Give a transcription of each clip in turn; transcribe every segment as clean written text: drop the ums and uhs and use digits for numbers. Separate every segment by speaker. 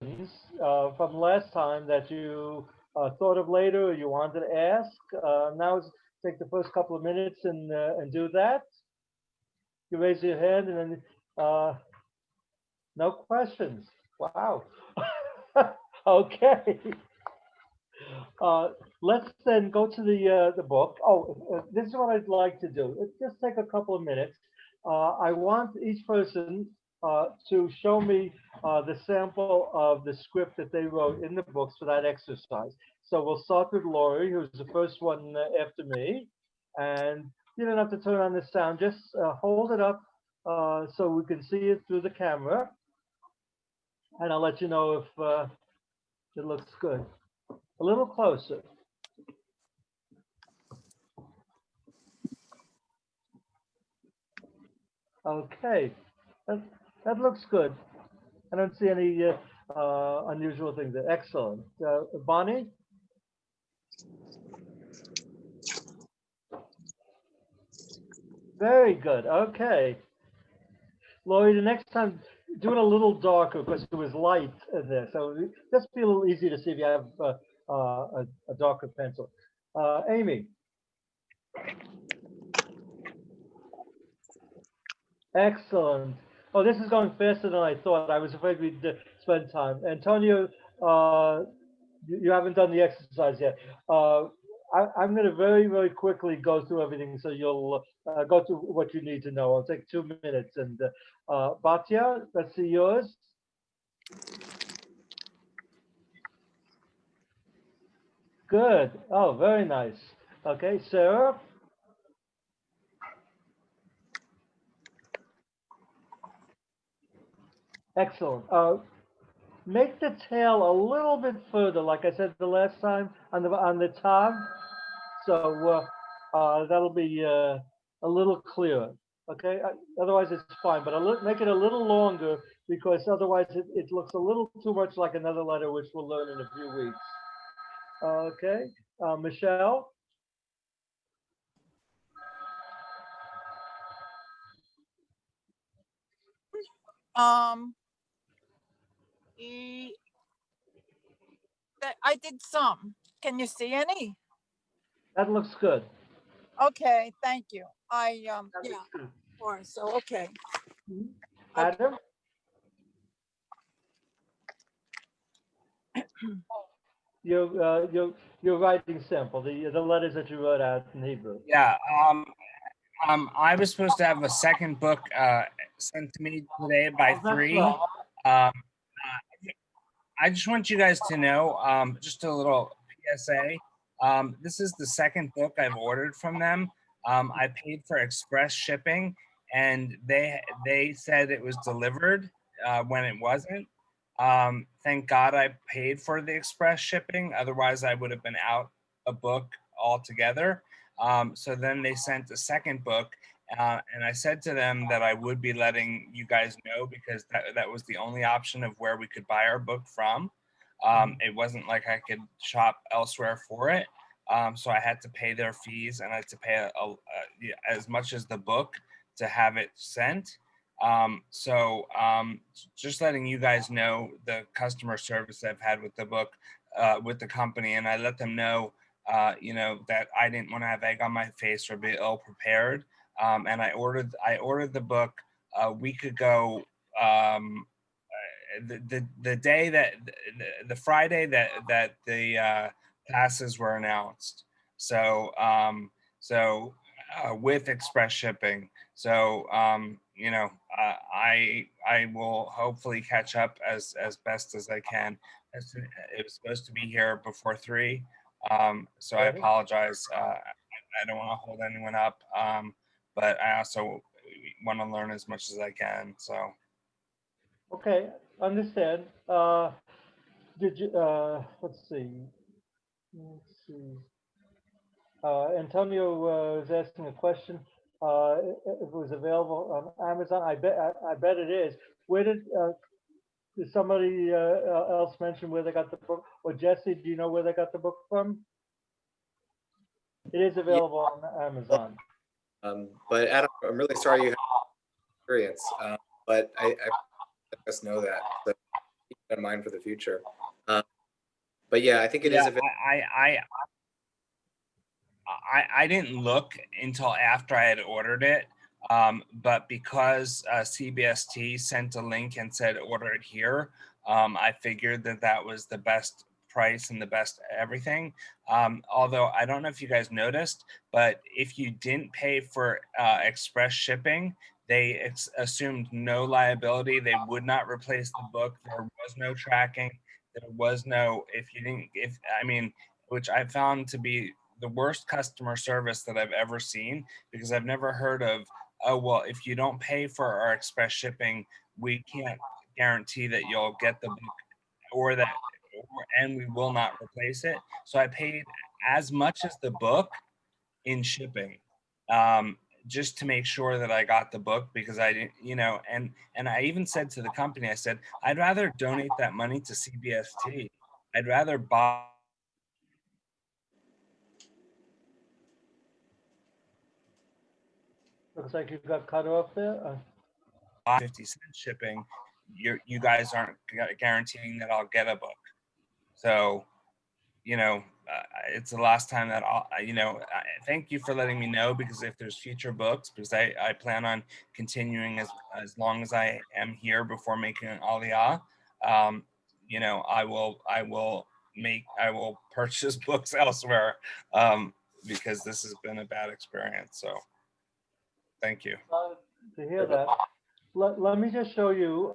Speaker 1: questions from last time that you thought of later or you wanted to ask. Now take the first couple of minutes and do that. You raise your hand and then no questions. Wow. Okay. Let's then go to the book. Oh, this is what I'd like to do. Let's just take a couple of minutes. I want each person to show me the sample of the script that they wrote in the books for that exercise. So we'll start with Lori, who's the first one after me. And you don't have to turn on the sound, just hold it up so we can see it through the camera. And I'll let you know if it looks good. A little closer. Okay, that, that looks good. I don't see any unusual things there. Excellent. Bonnie? Very good. Okay. Lori, the next time, do it a little darker because it was light in there. So just be a little easier to see if you have a darker pencil. Amy? Excellent. Oh, this is going faster than I thought. I was afraid we'd spend time. Antonio, you haven't done the exercise yet. I'm going to very, very quickly go through everything so you'll go through what you need to know. I'll take 2 minutes. And Batya, let's see yours. Good. Oh, very nice. Okay, Sarah. Excellent. Make the tail a little bit further, like I said the last time on the top. So that'll be a little clearer. Okay. Otherwise, it's fine, but make it a little longer because otherwise it looks a little too much like another letter, which we'll learn in a few weeks. Okay. Michelle.
Speaker 2: Um, I did some. Can you see any?
Speaker 1: That looks good.
Speaker 2: Okay, thank you. Yeah, or so okay.
Speaker 1: Adam. Your writing sample, the letters that you wrote out in Hebrew.
Speaker 3: Yeah. I was supposed to have a second book sent to me today by 3. I just want you guys to know, just a little PSA. This is the second book I've ordered from them. I paid for express shipping, and they said it was delivered when it wasn't. Thank God I paid for the express shipping. Otherwise, I would have been out a book altogether. So then they sent a second book, and I said to them that I would be letting you guys know because that was the only option of where we could buy our book from. It wasn't like I could shop elsewhere for it. So I had to pay their fees, and I had to pay as much as the book to have it sent. Just letting you guys know the customer service I've had with the book, with the company, and I let them know that I didn't want to have egg on my face or be ill prepared. And I ordered the book a week ago. The day that the Friday that the passes were announced. So with express shipping. So I will hopefully catch up as best as I can. It was supposed to be here before 3. So I apologize. I don't want to hold anyone up, but I also want to learn as much as I can. So.
Speaker 1: Okay, understand. Did you? Let's see. Antonio was asking a question. If it was available on Amazon, I bet it is. Where did somebody else mention where they got the book? Or Jesse, do you know where they got the book from? It is available on Amazon.
Speaker 4: But Adam, I'm really sorry you had experience. But I let us know that. So in mind for the future. But yeah, I think it is
Speaker 3: Yeah,
Speaker 4: available.
Speaker 3: I didn't look until after I had ordered it. But because CBST sent a link and said order it here, I figured that that was the best price and the best everything. Although I don't know if you guys noticed, but if you didn't pay for express shipping, they assumed no liability. They would not replace the book. There was no tracking. There was no, if you didn't, if, I mean, which I found to be the worst customer service that I've ever seen, because I've never heard of, oh, well, if you don't pay for our express shipping, we can't guarantee that you'll get the book or that, and we will not replace it. So I paid as much as the book in shipping, um, just to make sure that I got the book, because I didn't, and I even said to the company, I said, I'd rather donate that money to CBST. I'd rather buy
Speaker 1: Looks like you got cut off there.
Speaker 3: 50 cent shipping. You guys aren't guaranteeing that I'll get a book. So, it's the last time that thank you for letting me know, because if there's future books, because I plan on continuing as long as I am here before making an aliyah, I will purchase books elsewhere, because this has been a bad experience. So thank you.
Speaker 1: To hear that. Let me just show you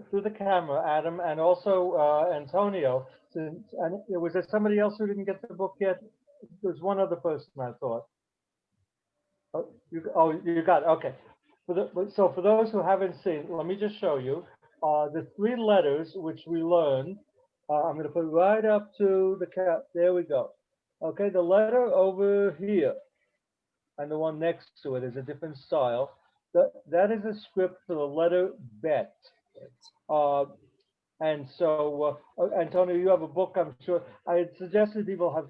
Speaker 1: through the camera, Adam, and also Antonio. And was there somebody else who didn't get the book yet? There's one other person, I thought. You got it. Okay. So for those who haven't seen, let me just show you the three letters which we learned. I'm going to put right up to the cap. There we go. Okay, the letter over here and the one next to it is a different style. That is a script for the letter bet. And so, Antonio, you have a book, I'm sure. I had suggested people have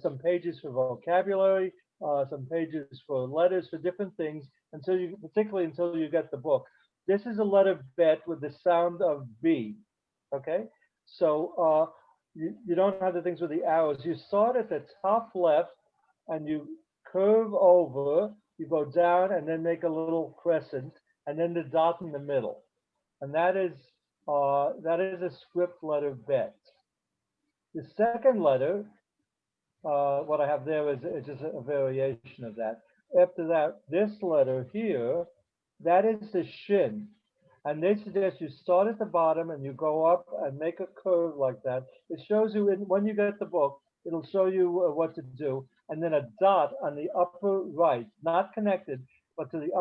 Speaker 1: some pages for vocabulary, some pages for letters, for different things, particularly until you get the book. This is a letter bet with the sound of B, okay? So you don't have the things with the arrows. You start at the top left and you curve over, you go down and then make a little crescent, and then the dot in the middle. And that is a script letter bet. The second letter, what I have there is just a variation of that. After that, this letter here, that is the shin. And they suggest you start at the bottom and you go up and make a curve like that. It shows you, when you get the book, it'll show you what to do. And then a dot on the upper right, not connected, but to the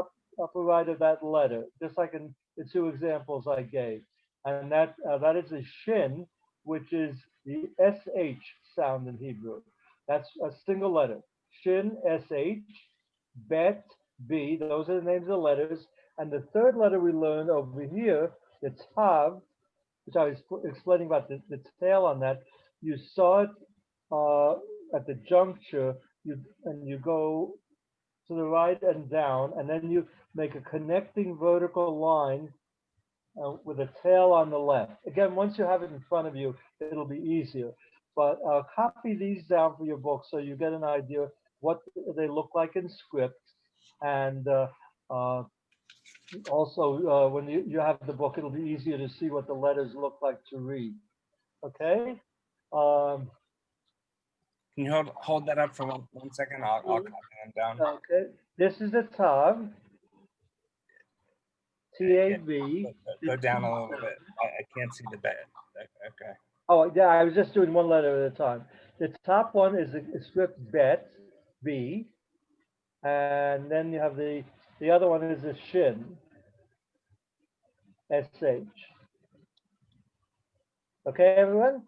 Speaker 1: upper right of that letter, just like in the two examples I gave. And that is a shin, which is the SH sound in Hebrew. That's a single letter. Shin, SH, bet, B. Those are the names of the letters. And the third letter we learned over here, the tav, which I was explaining about the tail on that. You saw it at the juncture, and you go to the right and down, and then you make a connecting vertical line with a tail on the left. Again, once you have it in front of you, it'll be easier. But copy these down for your book so you get an idea what they look like in script. And also, when you have the book, it'll be easier to see what the letters look like to read. Okay?
Speaker 3: Can you hold that up for one second? I'll copy them down.
Speaker 1: Okay. This is a tav. T-A-V.
Speaker 3: Go down a little bit. I can't see the bed. Okay.
Speaker 1: Oh, yeah, I was just doing one letter at a time. The top one is the script bet, B. And then you have the other one is a shin, SH. Okay, everyone?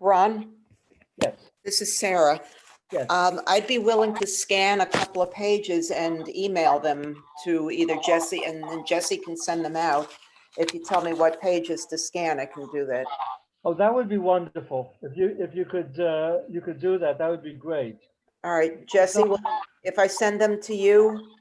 Speaker 5: Ron,
Speaker 1: Yes,
Speaker 5: this is Sarah.
Speaker 1: yes.
Speaker 5: I'd be willing to scan a couple of pages and email them to either Jesse, and then Jesse can send them out. If you tell me what pages to scan, I can do that.
Speaker 1: Oh, that would be wonderful. If you could do that, that would be great.
Speaker 5: All right, Jesse, if I send them to you,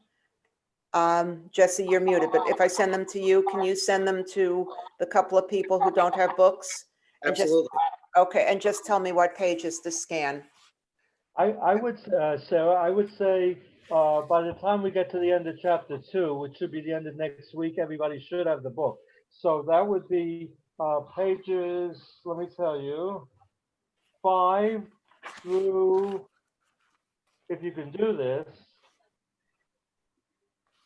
Speaker 5: Jesse, you're muted, but if I send them to you, can you send them to the couple of people who don't have books? And just,
Speaker 4: Absolutely.
Speaker 5: okay, and just tell me what pages to scan.
Speaker 1: I would, Sarah, I would say, by the time we get to the end of chapter 2, which should be the end of next week, everybody should have the book. So that would be pages, let me tell you, 5 through, if you can do this,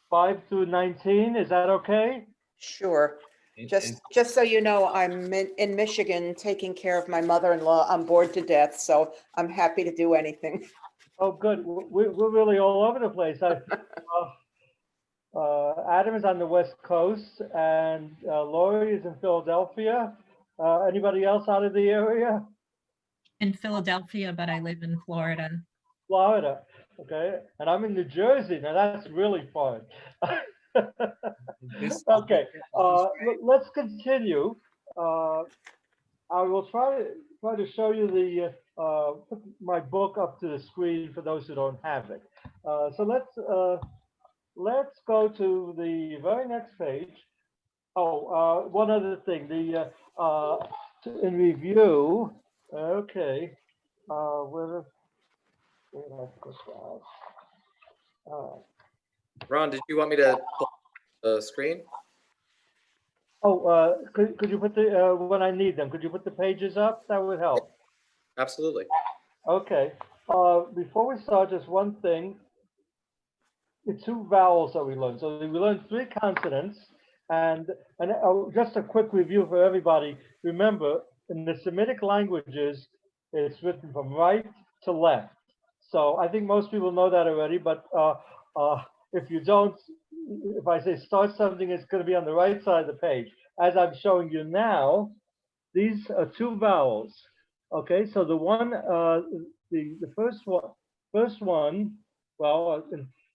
Speaker 1: 5 through 19, is that okay?
Speaker 5: Sure. Just so you know, I'm in Michigan taking care of my mother-in-law. I'm bored to death, so I'm happy to do anything.
Speaker 1: Oh, good. We're really all over the place. Adam is on the West Coast, and Lori is in Philadelphia. Anybody else out of the area?
Speaker 6: In Philadelphia, but I live in Florida.
Speaker 1: Florida, okay? And I'm in New Jersey. Now that's really fun. Okay, let's continue. I will try to show you the put my book up to the screen for those who don't have it. So let's go to the very next page. Oh, one other thing. In review. Okay. Where did I put that?
Speaker 4: Ron, did you want me to pull the screen?
Speaker 1: Could you put the when I need them? Could you put the pages up? That would help.
Speaker 4: Absolutely.
Speaker 1: Okay. Before we start, just one thing. The 2 vowels that we learned. So we learned 3 consonants, and just a quick review for everybody. Remember, in the Semitic languages, it's written from right to left. So I think most people know that already. But if you don't, if I say start something, it's going to be on the right side of the page. As I'm showing you now, these are 2 vowels. Okay, so the one, the first one, well,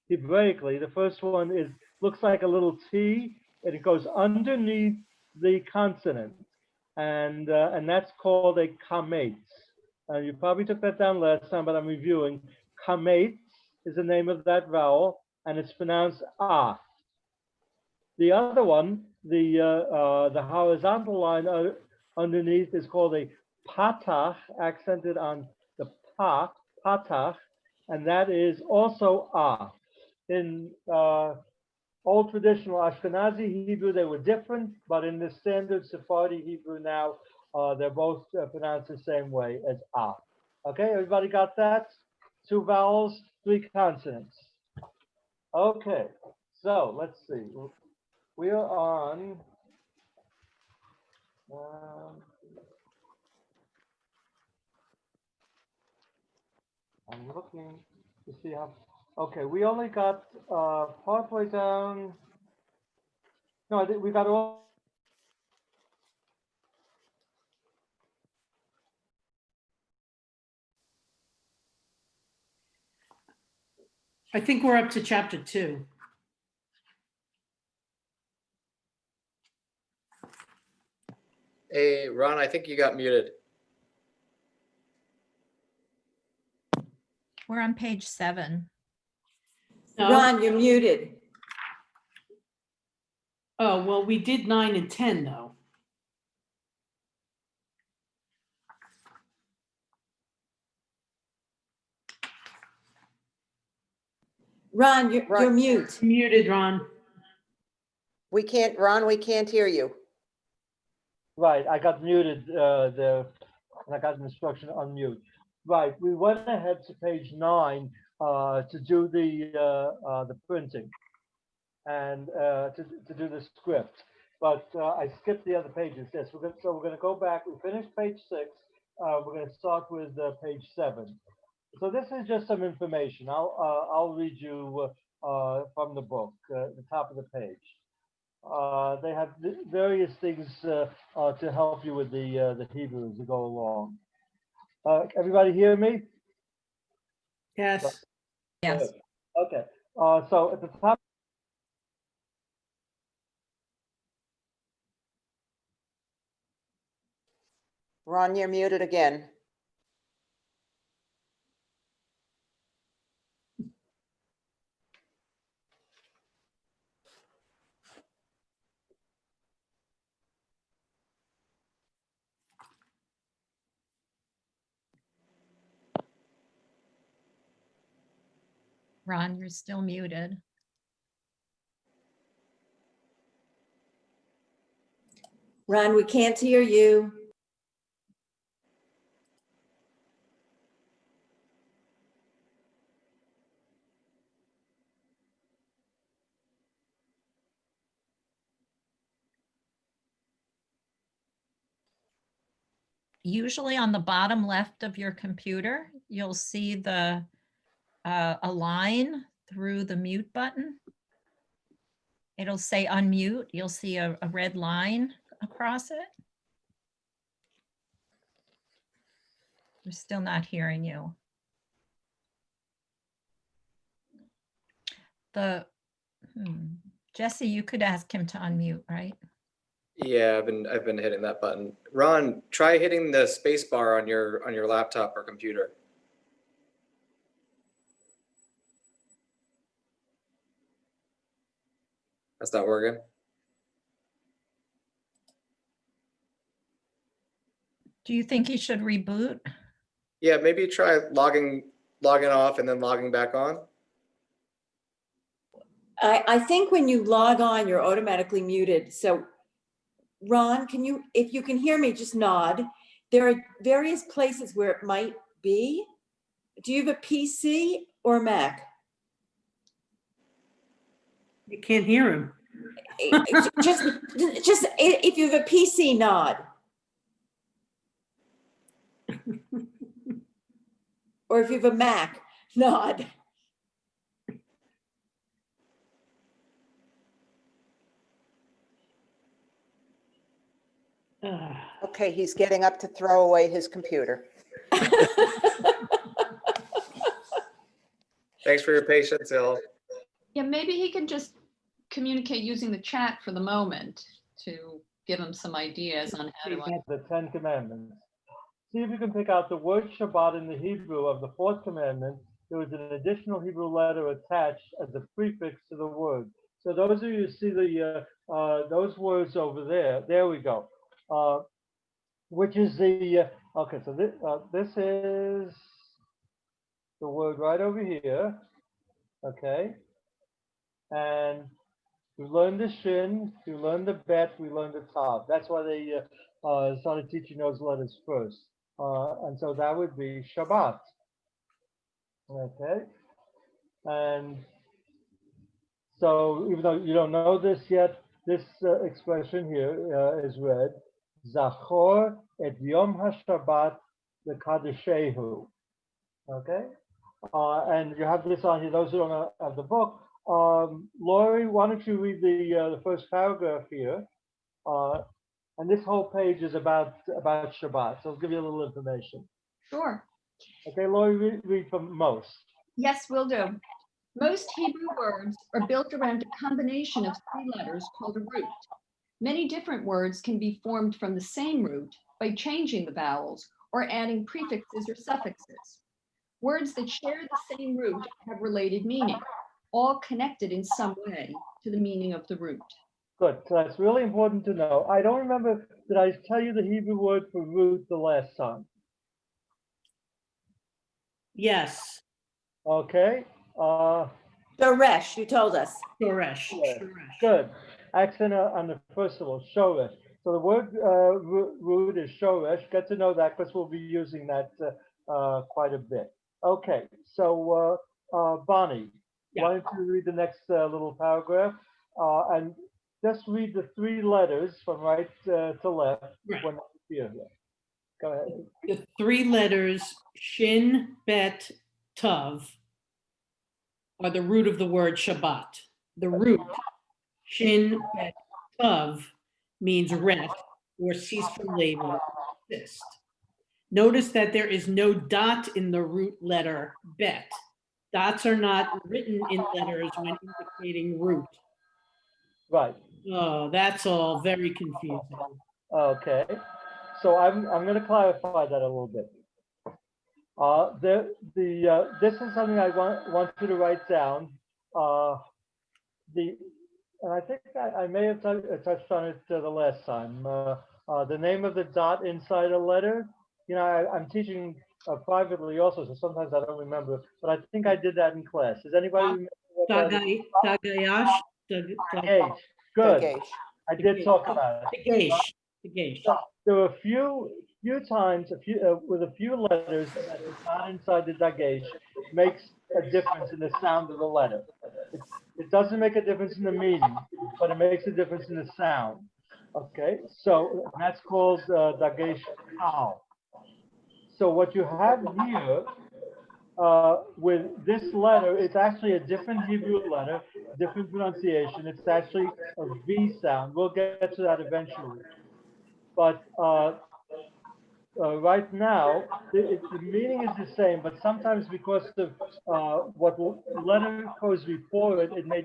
Speaker 1: Hebraically, the first one looks like a little T, and it goes underneath the consonant, and that's called a kametz. You probably took that down last time, but I'm reviewing. Kametz is the name of that vowel, and it's pronounced ah. The other one, the horizontal line underneath is called a patach, accented on the pa, patach, and that is also ah. In old traditional Ashkenazi Hebrew, they were different, but in the standard Sephardi Hebrew now, they're both pronounced the same way as ah. Okay, everybody got that? 2 vowels, 3 consonants. Okay, so let's see. We are on. I'm looking to see how. Okay, we only got partway down. No, I think we got all.
Speaker 7: I think we're up to chapter 2.
Speaker 4: Hey, Ron, I think you got muted.
Speaker 6: We're on page 7.
Speaker 7: No?
Speaker 5: Ron, you're muted.
Speaker 7: Oh, well, we did 9 and 10 though.
Speaker 5: Ron, you're mute.
Speaker 7: Muted, Ron.
Speaker 5: Ron, we can't hear you.
Speaker 1: Right, I got muted there, and I got an instruction to unmute. Right, we went ahead to page 9 to do the printing and to do the script, but I skipped the other pages. Yes, so we're going to go back. We finished page 6. We're going to start with page 7. So this is just some information. I'll read you from the book, the top of the page. They have various things to help you with the Hebrew as you go along. Everybody hear me?
Speaker 7: Yes.
Speaker 6: Yes.
Speaker 1: Okay. So at the top.
Speaker 5: Ron, you're muted again.
Speaker 6: Ron, you're still muted.
Speaker 8: Ron, we can't hear you.
Speaker 6: Usually on the bottom left of your computer, you'll see a line through the mute button. It'll say unmute. You'll see a red line across it. We're still not hearing you. Jesse, you could ask him to unmute, right?
Speaker 4: Yeah, I've been hitting that button. Ron, try hitting the space bar on your laptop or computer. That's not working.
Speaker 6: Do you think he should reboot?
Speaker 4: Yeah, maybe try logging off and then logging back on.
Speaker 8: I think when you log on, you're automatically muted. So Ron, if you can hear me, just nod. There are various places where it might be. Do you have a PC or a Mac?
Speaker 7: You can't hear him.
Speaker 8: Just if you have a PC, nod. Or if you have a Mac, nod.
Speaker 5: Okay, he's getting up to throw away his computer.
Speaker 4: Thanks for your patience, Il.
Speaker 9: Yeah, maybe he can just communicate using the chat for the moment to give him some ideas on how to.
Speaker 1: The 10 Commandments. See if you can pick out the word Shabbat in the Hebrew of the 4th commandment. There was an additional Hebrew letter attached as a prefix to the word. So those of you who see those words over there, there we go. Which is the, okay, so this is the word right over here, okay? And we learned the shin, we learned the bet, we learned the tav. That's why they started teaching those letters first. And so that would be Shabbat, okay? And so even though you don't know this yet, this expression here is read, Zachor et Yom HaShabbat L'Kadeshehu. Okay? And you have this on here, those who don't have the book. Lori, why don't you read the first paragraph here? And this whole page is about Shabbat, so I'll give you a little information.
Speaker 9: Sure.
Speaker 1: Okay, Lori, read from most.
Speaker 9: Yes, will do. Most Hebrew words are built around a combination of 3 letters called a root. Many different words can be formed from the same root by changing the vowels or adding prefixes or suffixes. Words that share the same root have related meaning, all connected in some way to the meaning of the root.
Speaker 1: Good, so that's really important to know. I don't remember, did I tell you the Hebrew word for root the last time?
Speaker 7: Yes,
Speaker 1: Okay.
Speaker 8: Doresh, you told us.
Speaker 7: Shoresh.
Speaker 1: Yeah.
Speaker 7: Shoresh.
Speaker 1: Good. Accent on the first syllable, shoresh. So the word root is shoresh. Get to know that because we'll be using that quite a bit. Okay, so Bonnie,
Speaker 7: Yeah.
Speaker 1: why don't you read the next little paragraph and just read the 3 letters from right to left
Speaker 7: Right.
Speaker 1: when you appear here. Go ahead.
Speaker 7: The 3 letters Shin, Bet, Tav are the root of the word Shabbat. The root Shin, Bet, Tav means rest or cease from labor, desist. Notice that there is no dot in the root letter Bet. Dots are not written in letters when indicating root.
Speaker 1: Right.
Speaker 7: Oh, that's all very confusing.
Speaker 1: Okay. So I'm going to clarify that a little bit. This is something I want you to write down. And I think I may have touched on it the last time. The name of the dot inside a letter. You know, I'm teaching privately also, so sometimes I don't remember, but I think I did that in class. Does anybody remember what that is?
Speaker 7: Tagayash,
Speaker 1: Dagage. Good.
Speaker 5: Dagesh.
Speaker 1: I did talk about it.
Speaker 7: Tagash.
Speaker 1: There were a few times, with a few letters that is not inside the Dagage makes a difference in the sound of the letter. It doesn't make a difference in the meaning, but it makes a difference in the sound. Okay, so that's called Dagage Kal. So what you have here with this letter, it's actually a different Hebrew letter, different pronunciation. It's actually a V sound. We'll get to that eventually. But right now, the meaning is the same, but sometimes because of what letter goes before it, it may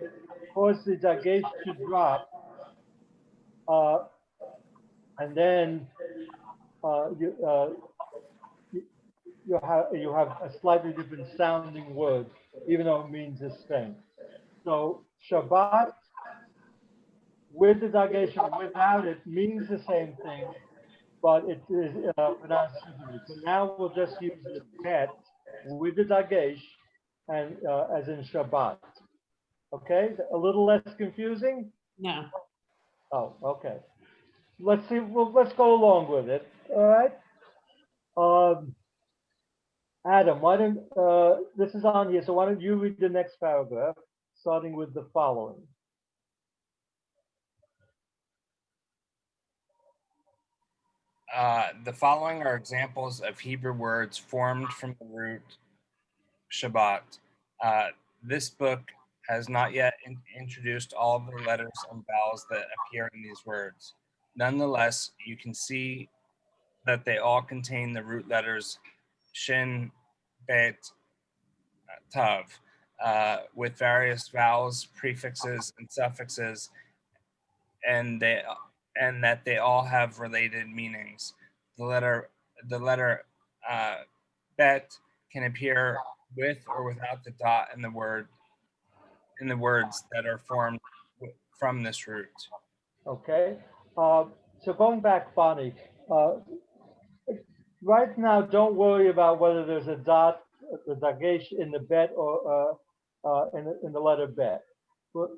Speaker 1: cause the Dagesh to drop. And then you have a slightly different sounding word, even though it means the same. So Shabbat with the Dagesh or without it means the same thing, but it is pronounced differently. So now we'll just use the bet with the Dagesh and as in Shabbat. Okay, a little less confusing?
Speaker 7: No.
Speaker 1: Oh, okay. Let's see, well, let's go along with it, all right? Adam, why don't, this is on here, so why don't you read the next paragraph, starting with the following.
Speaker 3: The following are examples of Hebrew words formed from the root Shabbat. This book has not yet introduced all of the letters and vowels that appear in these words. Nonetheless, you can see that they all contain the root letters Shin, Bet, Tav, with various vowels, prefixes, and suffixes, and that they all have related meanings. The letter Bet can appear with or without the dot in the words that are formed from this root.
Speaker 1: Okay, so going back, Bonnie, right now, don't worry about whether there's a dot, the dagesh in the bet or in the letter bet. For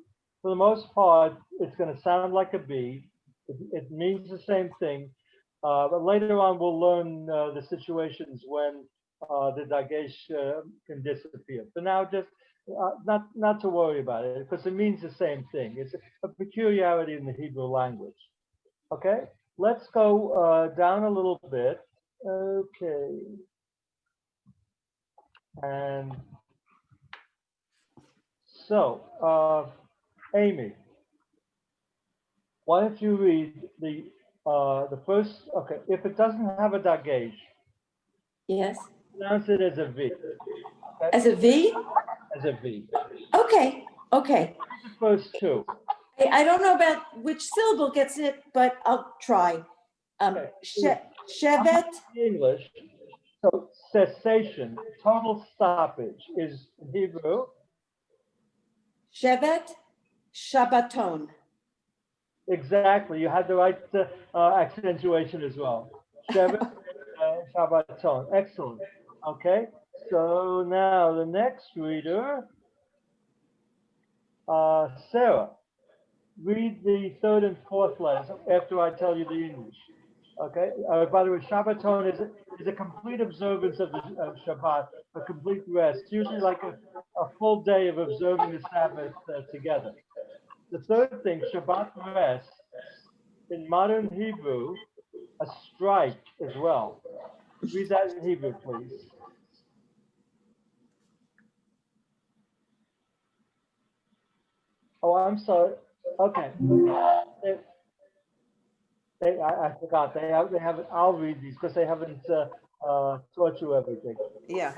Speaker 1: the most part, it's going to sound like a B. It means the same thing, but later on we'll learn the situations when the dagesh can disappear. For now, just not to worry about it because it means the same thing. It's a peculiarity in the Hebrew language. Okay, let's go down a little bit. Okay. And so, Amy, why don't you read the first? Okay, if it doesn't have a dagesh,
Speaker 8: Yes,
Speaker 1: pronounce it as a V. Okay?
Speaker 8: as a V?
Speaker 1: As a V.
Speaker 8: Okay, okay.
Speaker 1: The first two.
Speaker 8: I don't know about which syllable gets it, but I'll try.
Speaker 1: Okay.
Speaker 8: Shevet,
Speaker 1: English. So cessation, total stoppage is in Hebrew.
Speaker 8: Shevet, Shabbaton.
Speaker 1: Exactly. You had the right accentuation as well. Shevet, Shabbaton. Excellent. Okay. So now the next reader, Sarah. Read the third and fourth letters after I tell you the English. Okay. By the way, Shabbaton is a complete observance of the Shabbat, a complete rest. Usually like a full day of observing the Sabbath together. The third thing, Shabbat rest, in modern Hebrew, a strike as well. Read that in Hebrew, please. Oh, I'm sorry. Okay. I forgot. They haven't. I'll read these because they haven't taught you everything.
Speaker 5: Yeah.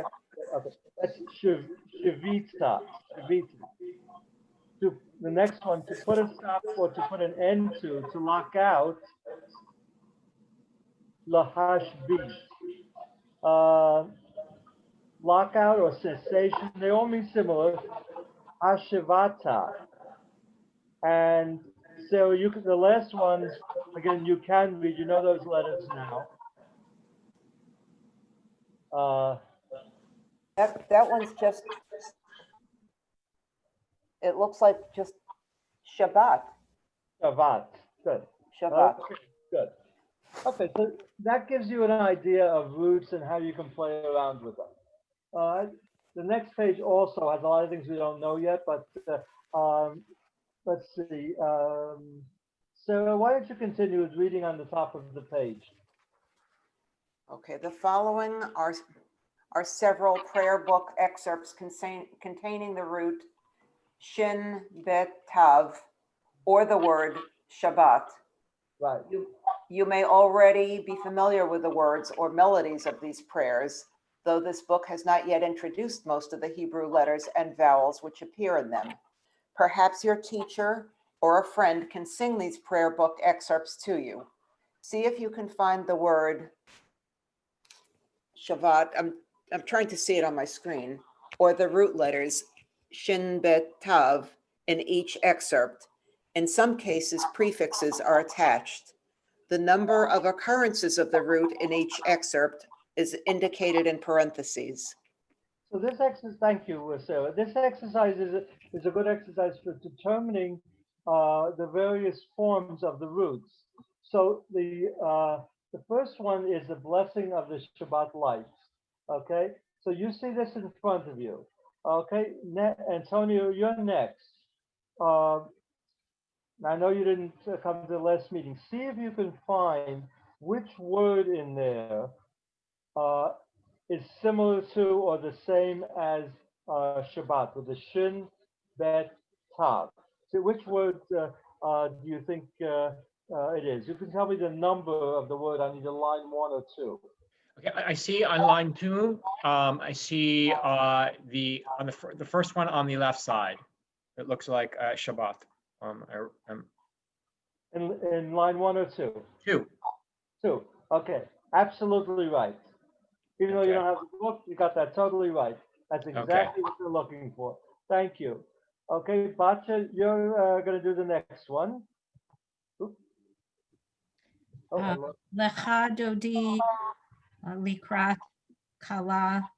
Speaker 1: Okay. That's Shivita. Shivita. The next one, to put a stop or to put an end to lock out, lahashbit. Lockout or cessation, they all mean similar. Hashivata. And so the last ones, again, you can read, you know those letters now.
Speaker 5: That one's just, it looks like just Shabbat,
Speaker 1: Shavat, good.
Speaker 5: Shabbat.
Speaker 1: Okay, good. Okay, so that gives you an idea of roots and how you can play around with them. The next page also has a lot of things we don't know yet, but let's see. Sarah, why don't you continue with reading on the top of the page?
Speaker 5: Okay, the following are several prayer book excerpts containing the root Shin Bet Tav or the word Shabbat.
Speaker 1: Right.
Speaker 5: You may already be familiar with the words or melodies of these prayers, though this book has not yet introduced most of the Hebrew letters and vowels which appear in them. Perhaps your teacher or a friend can sing these prayer book excerpts to you. See if you can find the word Shabbat. I'm trying to see it on my screen, or the root letters Shin Bet Tav in each excerpt. In some cases, prefixes are attached. The number of occurrences of the root in each excerpt is indicated in parentheses.
Speaker 1: So this exercise, thank you, Sarah. This exercise is a good exercise for determining the various forms of the roots. So the first one is the blessing of the Shabbat light. Okay, so you see this in front of you. Okay, Antonio, you're next. I know you didn't come to the last meeting. See if you can find which word in there is similar to or the same as Shabbat with the Shin Bet Tav. So which word do you think it is? You can tell me the number of the word on either line 1 or 2.
Speaker 10: Okay, I see on line 2. I see the first one on the left side. It looks like Shabbat.
Speaker 1: In line 1 or 2?
Speaker 10: 2.
Speaker 1: 2. Okay, absolutely right. Even though you don't have the book, you got that totally right. That's exactly what you're looking for. Thank you. Okay, Batya, you're going to do the next one.
Speaker 6: Lecha Dodi Likrat Kala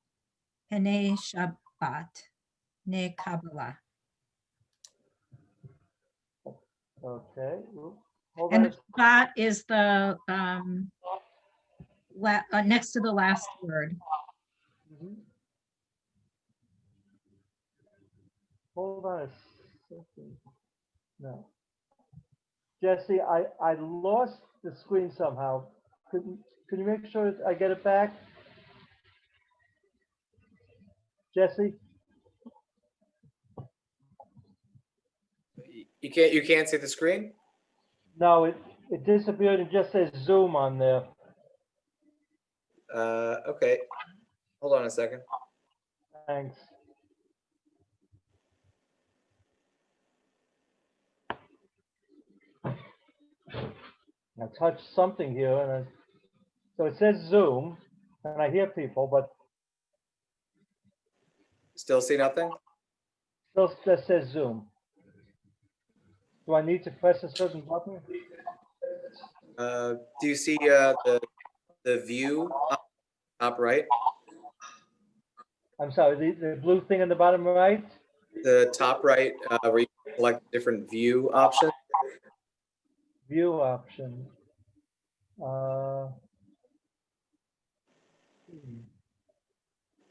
Speaker 6: Pene Shabbat Ne Kabbalah.
Speaker 1: Okay. Hold
Speaker 6: And
Speaker 1: on.
Speaker 6: the Shabbat is the next to the last word.
Speaker 1: Mhm. Hold on a second. No. Jesse, I lost the screen somehow. Can you make sure I get it back? Jesse?
Speaker 4: You can't see the screen?
Speaker 1: No, it disappeared. It just says Zoom on there.
Speaker 4: Okay. Hold on a second.
Speaker 1: Thanks. I touched something here, and so it says Zoom, and I hear people, but
Speaker 4: Still see nothing?
Speaker 1: still just says Zoom. Do I need to press a certain button?
Speaker 4: Do you see the view top right?
Speaker 1: I'm sorry, the blue thing in the bottom right?
Speaker 4: The top right where you select different view options?
Speaker 1: View option.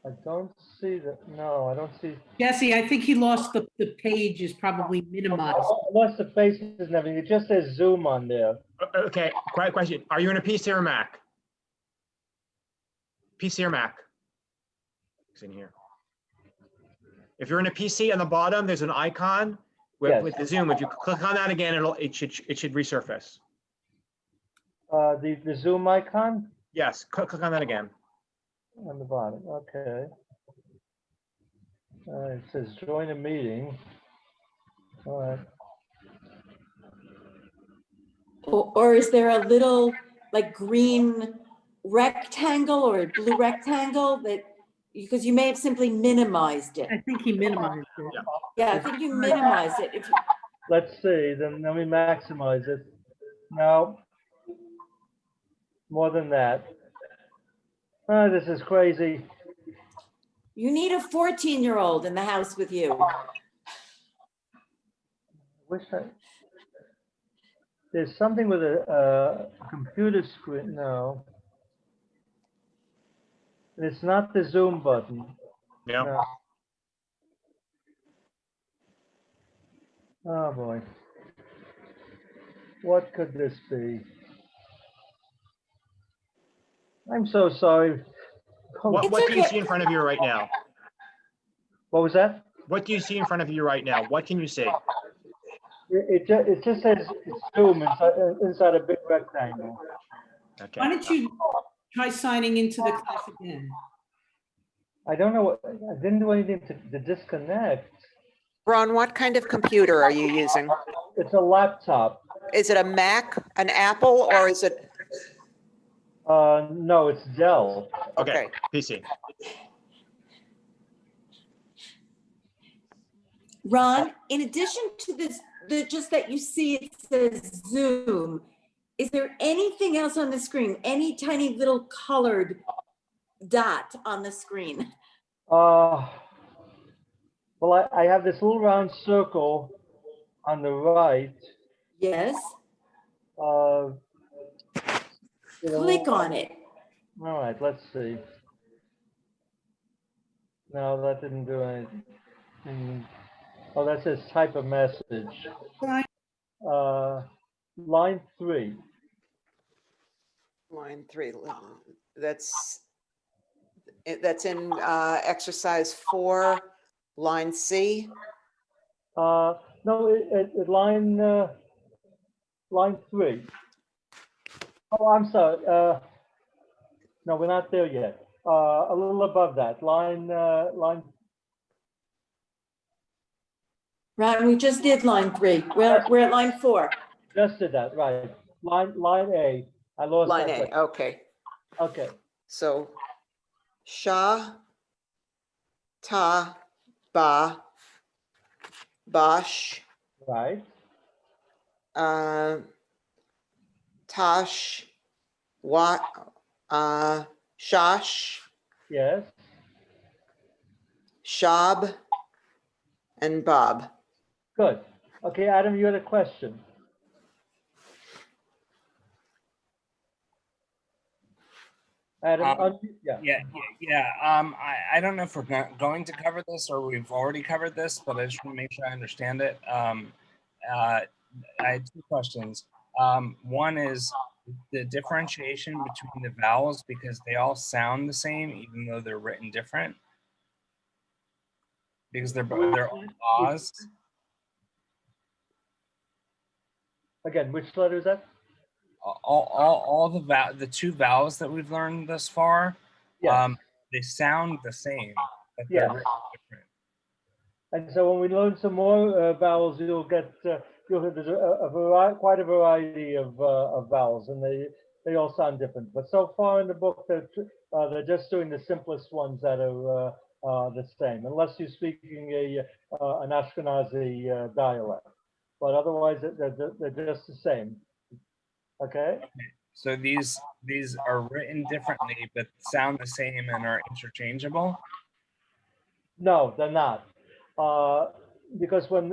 Speaker 1: I don't see that. No, I don't see.
Speaker 7: Jesse, I think he lost the page is probably minimized.
Speaker 1: I lost the faces and everything. It just says Zoom on there.
Speaker 10: Okay, quiet question. Are you in a PC or Mac? PC or Mac? It's in here. If you're in a PC on the bottom, there's an icon with the Zoom. If you click on that again, it should resurface.
Speaker 1: The Zoom icon?
Speaker 10: Yes, click on that again.
Speaker 1: On the bottom, okay. It says join a meeting. All right.
Speaker 8: Or is there a little like green rectangle or a blue rectangle that, because you may have simply minimized it.
Speaker 7: I think he minimized it.
Speaker 8: Yeah, I think you minimized it. If you,
Speaker 1: Let's see, then let me maximize it. No, more than that. Oh, this is crazy.
Speaker 8: You need a 14-year-old in the house with you.
Speaker 1: Wish I, there's something with a computer screen. No. It's not the Zoom button.
Speaker 10: Yeah.
Speaker 1: No. Oh boy. What could this be? I'm so sorry.
Speaker 10: What,
Speaker 8: It's
Speaker 10: what do you
Speaker 8: okay.
Speaker 10: see in front of you right now?
Speaker 1: What was that?
Speaker 10: What do you see in front of you right now? What can you see?
Speaker 1: It just says Zoom inside a big rectangle.
Speaker 10: Okay.
Speaker 7: Why don't you try signing into the class again?
Speaker 1: I don't know what, I didn't do anything to disconnect.
Speaker 5: Ron, what kind of computer are you using?
Speaker 1: It's a laptop.
Speaker 5: Is it a Mac, an Apple, or is it?
Speaker 1: No, it's Dell.
Speaker 10: Okay, PC.
Speaker 8: Ron, in addition to this, just that you see it says Zoom, is there anything else on the screen? Any tiny little colored dot on the screen?
Speaker 1: Well, I have this little round circle on the right.
Speaker 8: Yes,
Speaker 1: Uh, you know,
Speaker 8: click on it.
Speaker 1: all right, let's see. No, that didn't do anything. Oh, that says type a message. Line 3.
Speaker 5: Line 3, that's in exercise 4, line C.
Speaker 1: No, line 3. Oh, I'm sorry. No, we're not there yet. A little above that, line.
Speaker 8: Ron, we just did line 3. We're at line 4.
Speaker 1: Just did that, right? Line A. I lost
Speaker 5: Line
Speaker 1: that.
Speaker 5: A, okay.
Speaker 1: Okay.
Speaker 5: So, Sha, Ta, Ba, Bosh,
Speaker 1: Right.
Speaker 5: Tosh, Wa, Shosh,
Speaker 1: Yes.
Speaker 5: Shab, and Bob.
Speaker 1: Good. Okay, Adam, you had a question. Adam, yeah.
Speaker 3: I don't know if we're going to cover this or we've already covered this, but I just want to make sure I understand it. I had two questions. One is the differentiation between the vowels because they all sound the same, even though they're written different. Because they're all O's.
Speaker 1: Again, which letter is that?
Speaker 3: All the two vowels that we've learned thus far,
Speaker 1: Yes.
Speaker 3: they sound the same, but
Speaker 1: Yes.
Speaker 3: they're written different.
Speaker 1: And so when we learn some more vowels, you'll get there's quite a variety of vowels, and they all sound different. But so far in the book, they're just doing the simplest ones that are the same, unless you're speaking an Ashkenazi dialect. But otherwise, they're just the same. Okay.
Speaker 3: So these are written differently, but sound the same and are interchangeable.
Speaker 1: No, they're not. Because when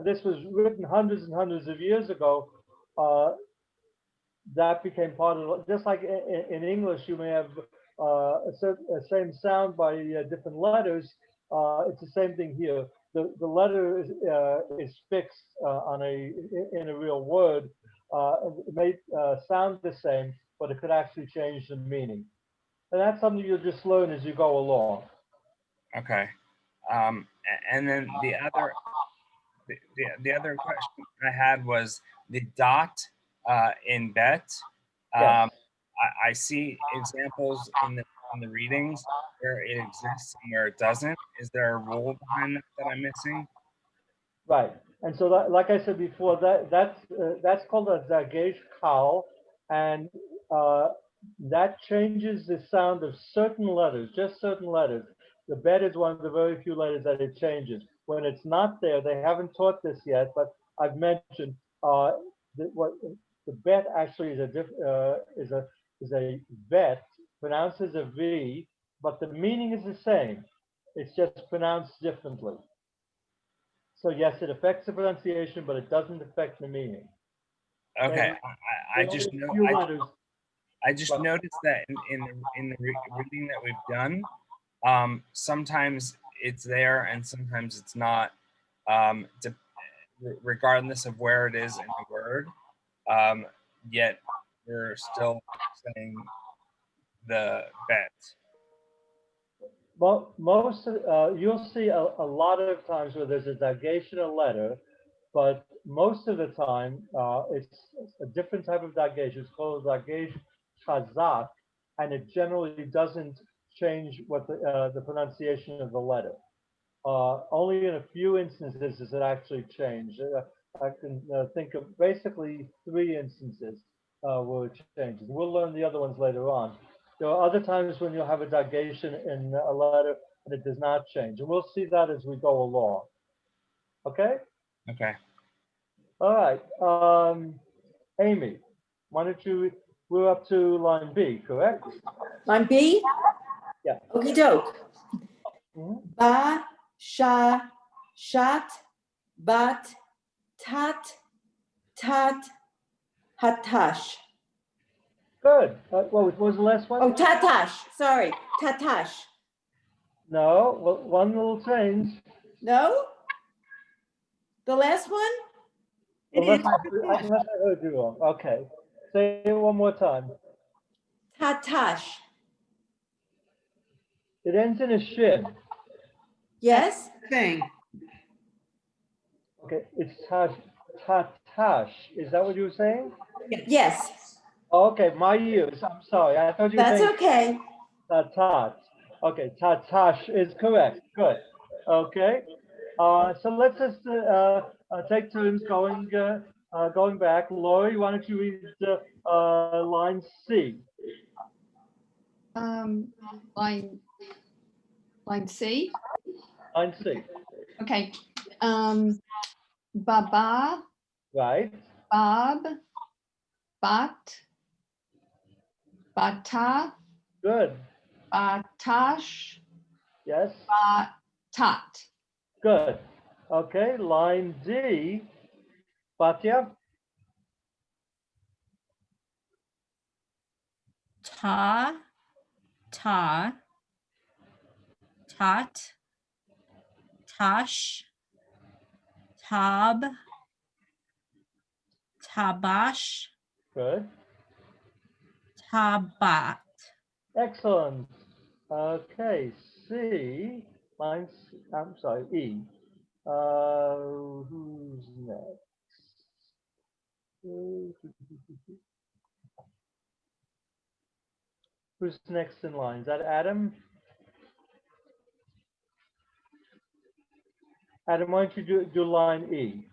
Speaker 1: this was written hundreds and hundreds of years ago, that became part of, just like in English, you may have a same sound by different letters. It's the same thing here. The letter is fixed in a real word. It may sound the same, but it could actually change the meaning. And that's something you'll just learn as you go along.
Speaker 3: Okay. And then the other question I had was the dot in bet.
Speaker 1: Yes.
Speaker 3: I see examples in the readings where it exists and where it doesn't. Is there a rule behind that I'm missing?
Speaker 1: Right. And so, like I said before, that's called a Zagej Kal, and that changes the sound of certain letters, just certain letters. The bet is one of the very few letters that it changes. When it's not there, they haven't taught this yet, but I've mentioned what the bet actually is a bet, pronounced as a V, but the meaning is the same. It's just pronounced differently. So yes, it affects the pronunciation, but it doesn't affect the meaning.
Speaker 3: Okay,
Speaker 1: And
Speaker 3: I
Speaker 1: only
Speaker 3: just
Speaker 1: a
Speaker 3: know,
Speaker 1: few letters.
Speaker 3: I just
Speaker 1: Right.
Speaker 3: noticed that in the reading that we've done, sometimes it's there and sometimes it's not, regardless of where it is in the word. Yet we're still saying the bet.
Speaker 1: Well, you'll see a lot of times where there's a digational letter, but most of the time it's a different type of digation. It's called dagage chazak, and it generally doesn't change what the pronunciation of the letter. Only in a few instances does it actually change. I can think of basically 3 instances where it changes. We'll learn the other ones later on. There are other times when you'll have a digation in a letter and it does not change. And we'll see that as we go along. Okay?
Speaker 3: Okay.
Speaker 1: All right. Amy, why don't you, we're up to line B, correct?
Speaker 8: Line B?
Speaker 1: Yeah.
Speaker 8: Okey doke.
Speaker 1: Mhm.
Speaker 8: Ba, sha, shat, bat, tat, tat, hatash.
Speaker 1: Good. What was the last one?
Speaker 8: Oh, tatash, sorry, tatash.
Speaker 1: No, well, one little change.
Speaker 8: No? The last one?
Speaker 1: Unless I heard you wrong. Okay. Say it one more time.
Speaker 8: Tatash.
Speaker 1: It ends in a shin.
Speaker 8: Yes?
Speaker 7: Thing.
Speaker 1: Okay, it's tatash. Is that what you were saying?
Speaker 8: Yes,
Speaker 1: Okay, my ears. I'm sorry. I thought you were
Speaker 8: that's
Speaker 1: saying
Speaker 8: okay.
Speaker 1: tatat. Okay, tatash is correct. Good. Okay. So let's just take turns going back. Lori, why don't you read line C?
Speaker 9: Line C.
Speaker 1: Line C.
Speaker 9: Okay. Baba,
Speaker 1: Right.
Speaker 9: Bob, Bat, Bata,
Speaker 1: Good.
Speaker 9: Batash,
Speaker 1: Yes.
Speaker 9: Batat.
Speaker 1: Good. Okay. Line D. Batya.
Speaker 6: Ta, ta, tot, tosh, tab, tabash,
Speaker 1: Good.
Speaker 6: tabat.
Speaker 1: Excellent. Okay. C. Line C. I'm sorry. E. Who's next? Who's next in line? Is that Adam? Adam, why don't you do line E?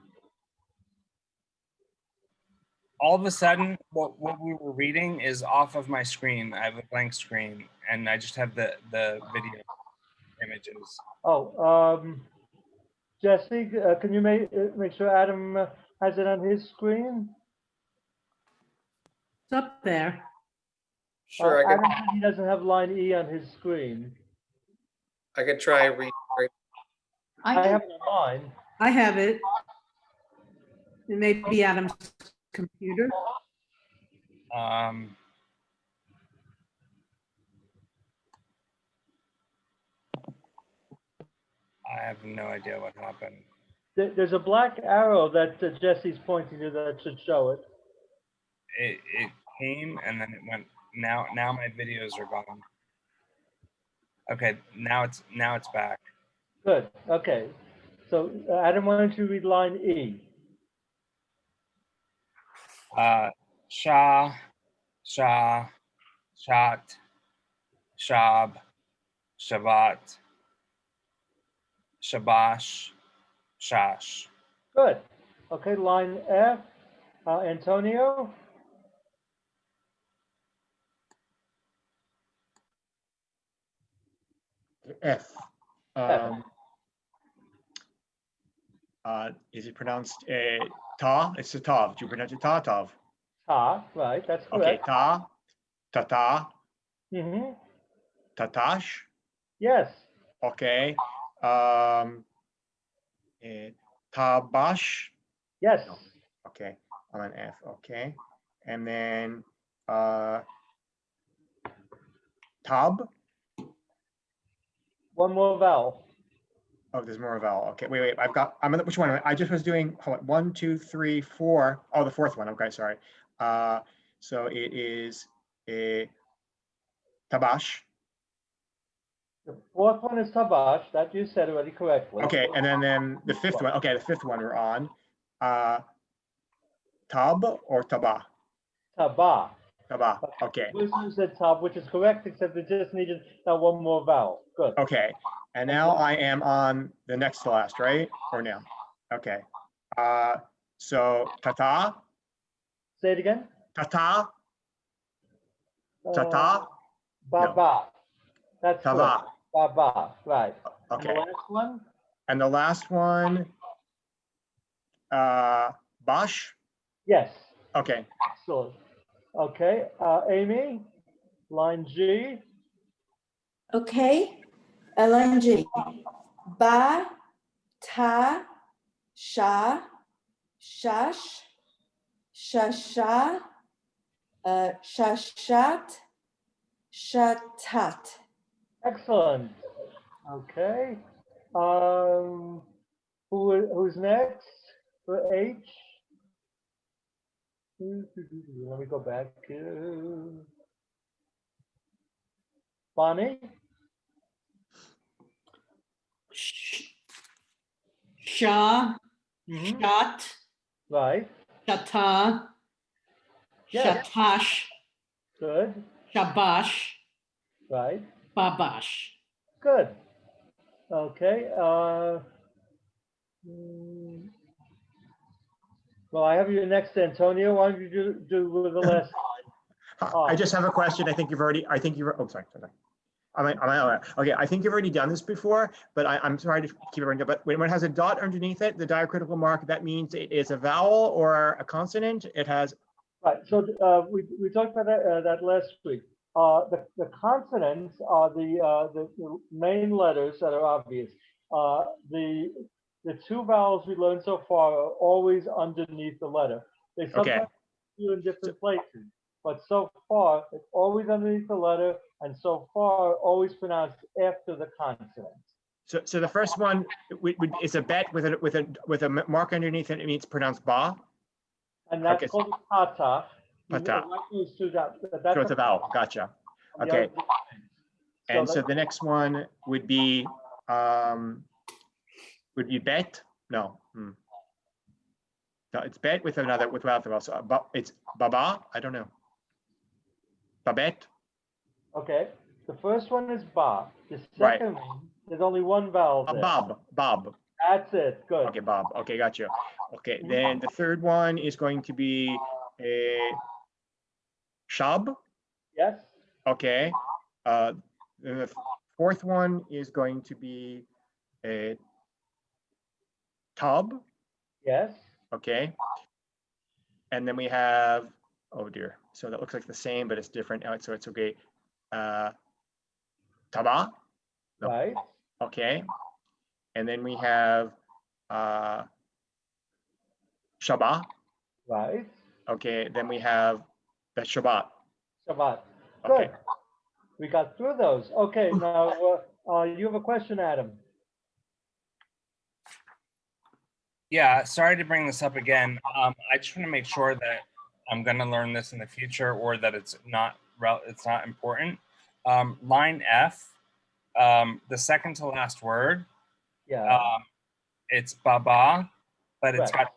Speaker 3: All of a sudden, what we were reading is off of my screen. I have a blank screen, and I just have the video images.
Speaker 1: Oh, Jesse, can you make sure Adam has it on his screen?
Speaker 7: It's up there.
Speaker 4: Sure,
Speaker 1: Adam said he doesn't have line E on his screen.
Speaker 4: I could try
Speaker 1: I have it on mine.
Speaker 7: I have it. It may be Adam's computer.
Speaker 3: I have no idea what happened.
Speaker 1: There's a black arrow that Jesse's pointing to that should show it.
Speaker 3: It came and then it went. Now my videos are gone. Okay, now it's back.
Speaker 1: Good. Okay. So Adam, why don't you read line E?
Speaker 3: Shah, shah, shat, shab, shabat, shabash, shash.
Speaker 1: Good. Okay. Line F. Antonio.
Speaker 10: F. Is it pronounced ta? It's a tav. Do you pronounce it ta, tav?
Speaker 1: Ta. Right. That's
Speaker 10: Okay,
Speaker 1: correct.
Speaker 10: ta, tata,
Speaker 1: Mm-hmm.
Speaker 10: Tatash.
Speaker 1: Yes.
Speaker 10: Okay. Tabash.
Speaker 1: Yes.
Speaker 10: No. Okay. I'm an F. Okay. And then Tab.
Speaker 1: One more vowel.
Speaker 10: Oh, there's more vowel. Okay, wait. I'm which one? I just was doing, hold on, 1, 2, 3, 4. Oh, the fourth one. Okay, sorry. So it is a Tabash.
Speaker 1: The fourth one is tabash. That you said already correctly.
Speaker 10: Okay, and then the fifth one. Okay, the fifth one we're on. Tab or Taba?
Speaker 1: Taba.
Speaker 10: Taba. Okay.
Speaker 1: This one said tab, which is correct, except it just needed that one more vowel. Good.
Speaker 10: Okay. And now I am on the next to last, right? Or no? Okay. So Tata.
Speaker 1: Say it again.
Speaker 10: Tata.
Speaker 1: Uh,
Speaker 10: Tata.
Speaker 1: Baba. That's
Speaker 10: Tava.
Speaker 1: correct. Baba. Right. And
Speaker 10: Okay.
Speaker 1: the last one.
Speaker 10: And the last one, Bosch.
Speaker 1: Yes.
Speaker 10: Okay.
Speaker 1: Excellent. Okay. Amy, line G.
Speaker 8: Okay, LNG. Ba, ta, sha, shash, shasha, shashat, shatat.
Speaker 1: Excellent. Okay. Who's next for H? Let me go back. Bonnie?
Speaker 7: Sha,
Speaker 1: Mhm.
Speaker 7: shat,
Speaker 1: Right.
Speaker 7: shata,
Speaker 1: Yes.
Speaker 7: shatash,
Speaker 1: Good.
Speaker 7: shabash,
Speaker 1: Right.
Speaker 7: babash.
Speaker 1: Good. Okay. Mm, well, I have you next, Antonio. Why don't you do with the last line?
Speaker 10: I just have a question. I think you've, oh, sorry. Okay, I think you've already done this before, but I'm sorry to keep it running. But when it has a dot underneath it, the diacritical mark, that means it is a vowel or a consonant. It has.
Speaker 1: Right. So we talked about that last week. The consonants are the main letters that are obvious. The two vowels we learned so far are always underneath the letter. They
Speaker 10: Okay.
Speaker 1: sometimes appear in different places, but so far it's always underneath the letter, and so far always pronounced after the consonant.
Speaker 10: So the first one is a bet with a mark underneath it. It means pronounced ba.
Speaker 1: And that's
Speaker 10: Okay.
Speaker 1: called pata.
Speaker 10: Pata.
Speaker 1: That's
Speaker 10: So it's a vowel. Gotcha. Okay. And so the next one would be bet. No. No, it's bet without the vowel. So it's baba. I don't know. Babette.
Speaker 1: Okay. The first one is ba. The
Speaker 10: Right.
Speaker 1: second one, there's only one vowel there.
Speaker 10: Bob.
Speaker 1: That's it. Good.
Speaker 10: Okay, Bob. Okay, gotcha. Okay, then the third one is going to be a shab.
Speaker 1: Yes.
Speaker 10: Okay. Then the fourth one is going to be a tub.
Speaker 1: Yes.
Speaker 10: Okay. And then we have, oh dear. So that looks like the same, but it's different. So it's okay. Taba. No.
Speaker 1: Right.
Speaker 10: Okay. And then we have Shabbat.
Speaker 1: Right.
Speaker 10: Okay. Then we have the Shabbat.
Speaker 1: Shabbat.
Speaker 10: Okay.
Speaker 1: Good. We got through those. Okay. Now you have a question, Adam.
Speaker 3: Yeah, sorry to bring this up again. I just want to make sure that I'm going to learn this in the future, or that it's not important. Line F, the second to last word.
Speaker 1: Yeah.
Speaker 3: It's baba, but
Speaker 1: Right.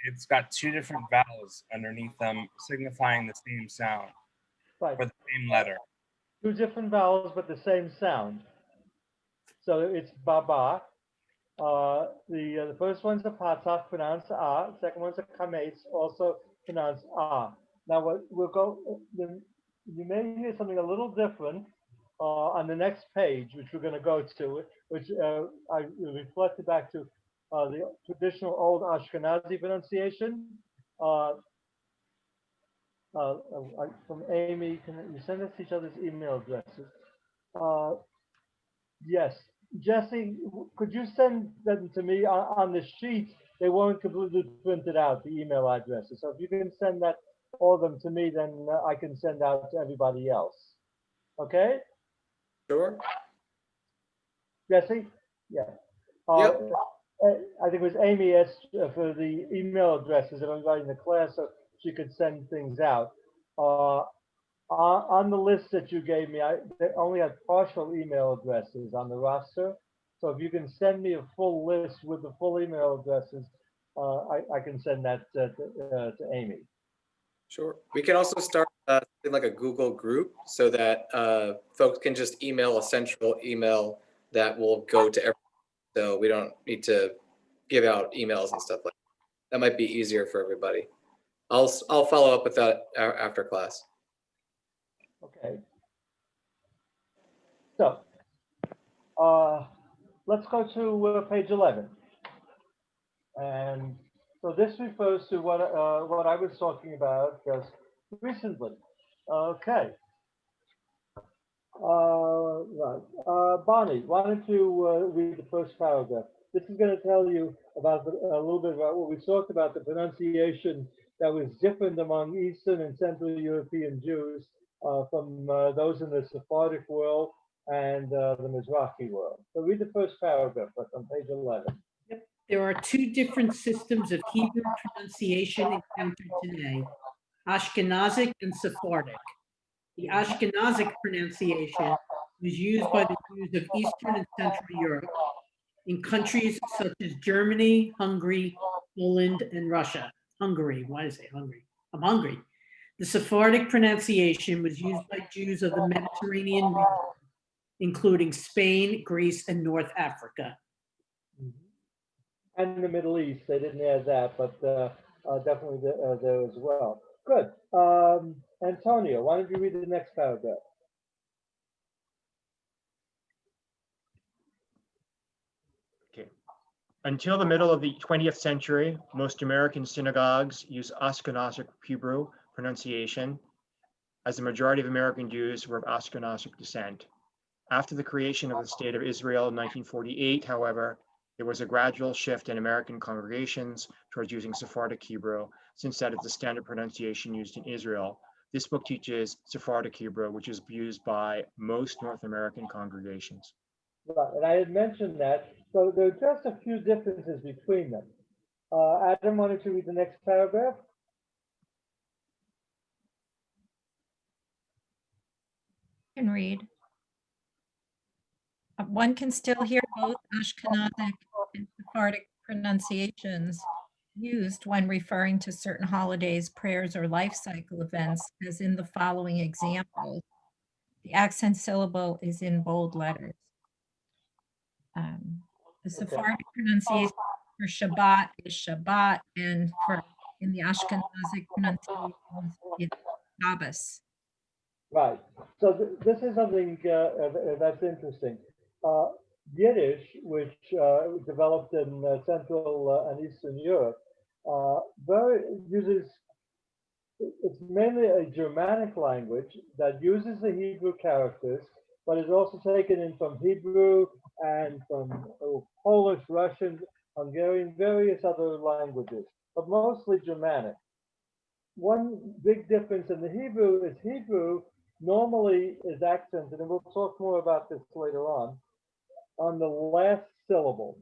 Speaker 3: it's got two different vowels underneath them, signifying the same sound
Speaker 1: Right.
Speaker 3: or the same letter.
Speaker 1: Two different vowels, but the same sound. So it's baba. The first one's a patach, pronounced ah. Second one's a kametz, also pronounced ah. Now we'll go. You may hear something a little different on the next page, which we're going to go to, which I reflected back to the traditional old Ashkenazi pronunciation. from Amy. Can you send us each other's email addresses? Uh, yes. Jesse, could you send them to me on the sheet? They weren't completely printed out, the email addresses. So if you can send that all of them to me, then I can send out to everybody else. Okay?
Speaker 4: Sure.
Speaker 1: Jesse? Yeah. Uh,
Speaker 4: Yep.
Speaker 1: I think it was Amy asked for the email addresses of everybody in the class so she could send things out. On the list that you gave me, they only had partial email addresses on the roster. So if you can send me a full list with the full email addresses, I can send that to Amy.
Speaker 4: Sure. We can also start something like a Google group so that folks can just email a central email that will go to everyone. So we don't need to give out emails and stuff like that. That might be easier for everybody. I'll follow up with that after class.
Speaker 1: Okay. So let's go to page 11. And so this refers to what I was talking about just recently. Okay. Right. Bonnie, why don't you read the first paragraph? This is going to tell you about a little bit about what we talked about, the pronunciation that was different among Eastern and Central European Jews from those in the Sephardic world and the Mizrahi world. So read the first paragraph, that's on page 11.
Speaker 7: There are two different systems of Hebrew pronunciation encountered today, Ashkenazic and Sephardic. The Ashkenazic pronunciation was used by the Jews of Eastern and Central Europe in countries such as Germany, Hungary, Poland, and Russia. Hungary, why did I say Hungary? I'm hungry. The Sephardic pronunciation was used by Jews of the Mediterranean region, including Spain, Greece, and North Africa.
Speaker 1: And the Middle East, they didn't add that, but definitely there as well. Good. Antonio, why don't you read the next paragraph?
Speaker 10: Okay. Until the middle of the 20th century, most American synagogues use Ashkenazic Hebrew pronunciation, as the majority of American Jews were of Ashkenazic descent. After the creation of the State of Israel in 1948, however, there was a gradual shift in American congregations towards using Sephardic Hebrew, since that is the standard pronunciation used in Israel. This book teaches Sephardic Hebrew, which is used by most North American congregations.
Speaker 1: Right, and I had mentioned that. So there are just a few differences between them. Adam, why don't you read the next paragraph?
Speaker 6: I can read. One can still hear both Ashkenazic and Sephardic pronunciations used when referring to certain holidays, prayers, or life cycle events, as in the following examples. The accent syllable is in bold letters. The Sephardic pronunciation for Shabbat is Shabbat, and for in the Ashkenazic pronunciation, it's Shabbos.
Speaker 1: Right. So this is something that's interesting. Yiddish, which developed in Central and Eastern Europe, it's mainly a Germanic language that uses the Hebrew characters, but is also taken in from Hebrew and from Polish, Russian, Hungarian, various other languages, but mostly Germanic. One big difference in the Hebrew is Hebrew normally is accented, and we'll talk more about this later on the last syllable.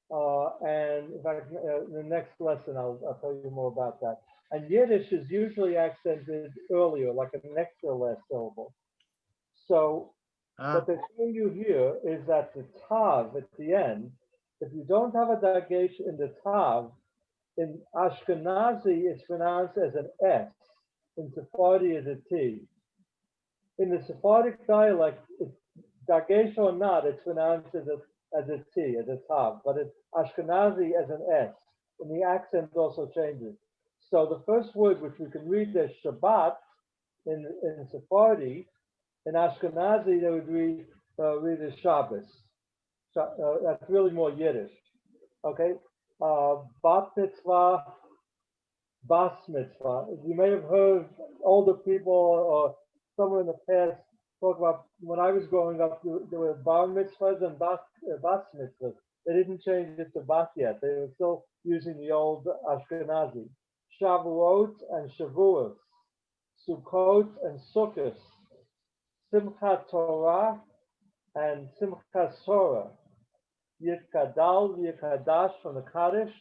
Speaker 1: And in fact, in the next lesson, I'll tell you more about that. And Yiddish is usually accented earlier, like an extra last syllable. So what they're showing you here is that the tav at the end, if you don't have a dagesh in the tav, in Ashkenazi, it's pronounced as an S. In Sephardi, as a T. In the Sephardic dialect, dagesh or not, it's pronounced as a T, as a tav, but it's Ashkenazi as an S, and the accent also changes. So the first word, which we can read as Shabbat in Sephardi, in Ashkenazi, they would read as Shabbos. That's really more Yiddish. Okay, bat mitzvah, bas mitzvah. You may have heard older people or someone in the past talk about when I was growing up, there were bar mitzvahs and bas mitzvahs. They didn't change it to bas yet. They were still using the old Ashkenazi. Shavuot and Shavuos, Sukkot and Sukkot, Simchat Torah and Simchat Torah, Yiskadal v'Yikadash from the Kaddish,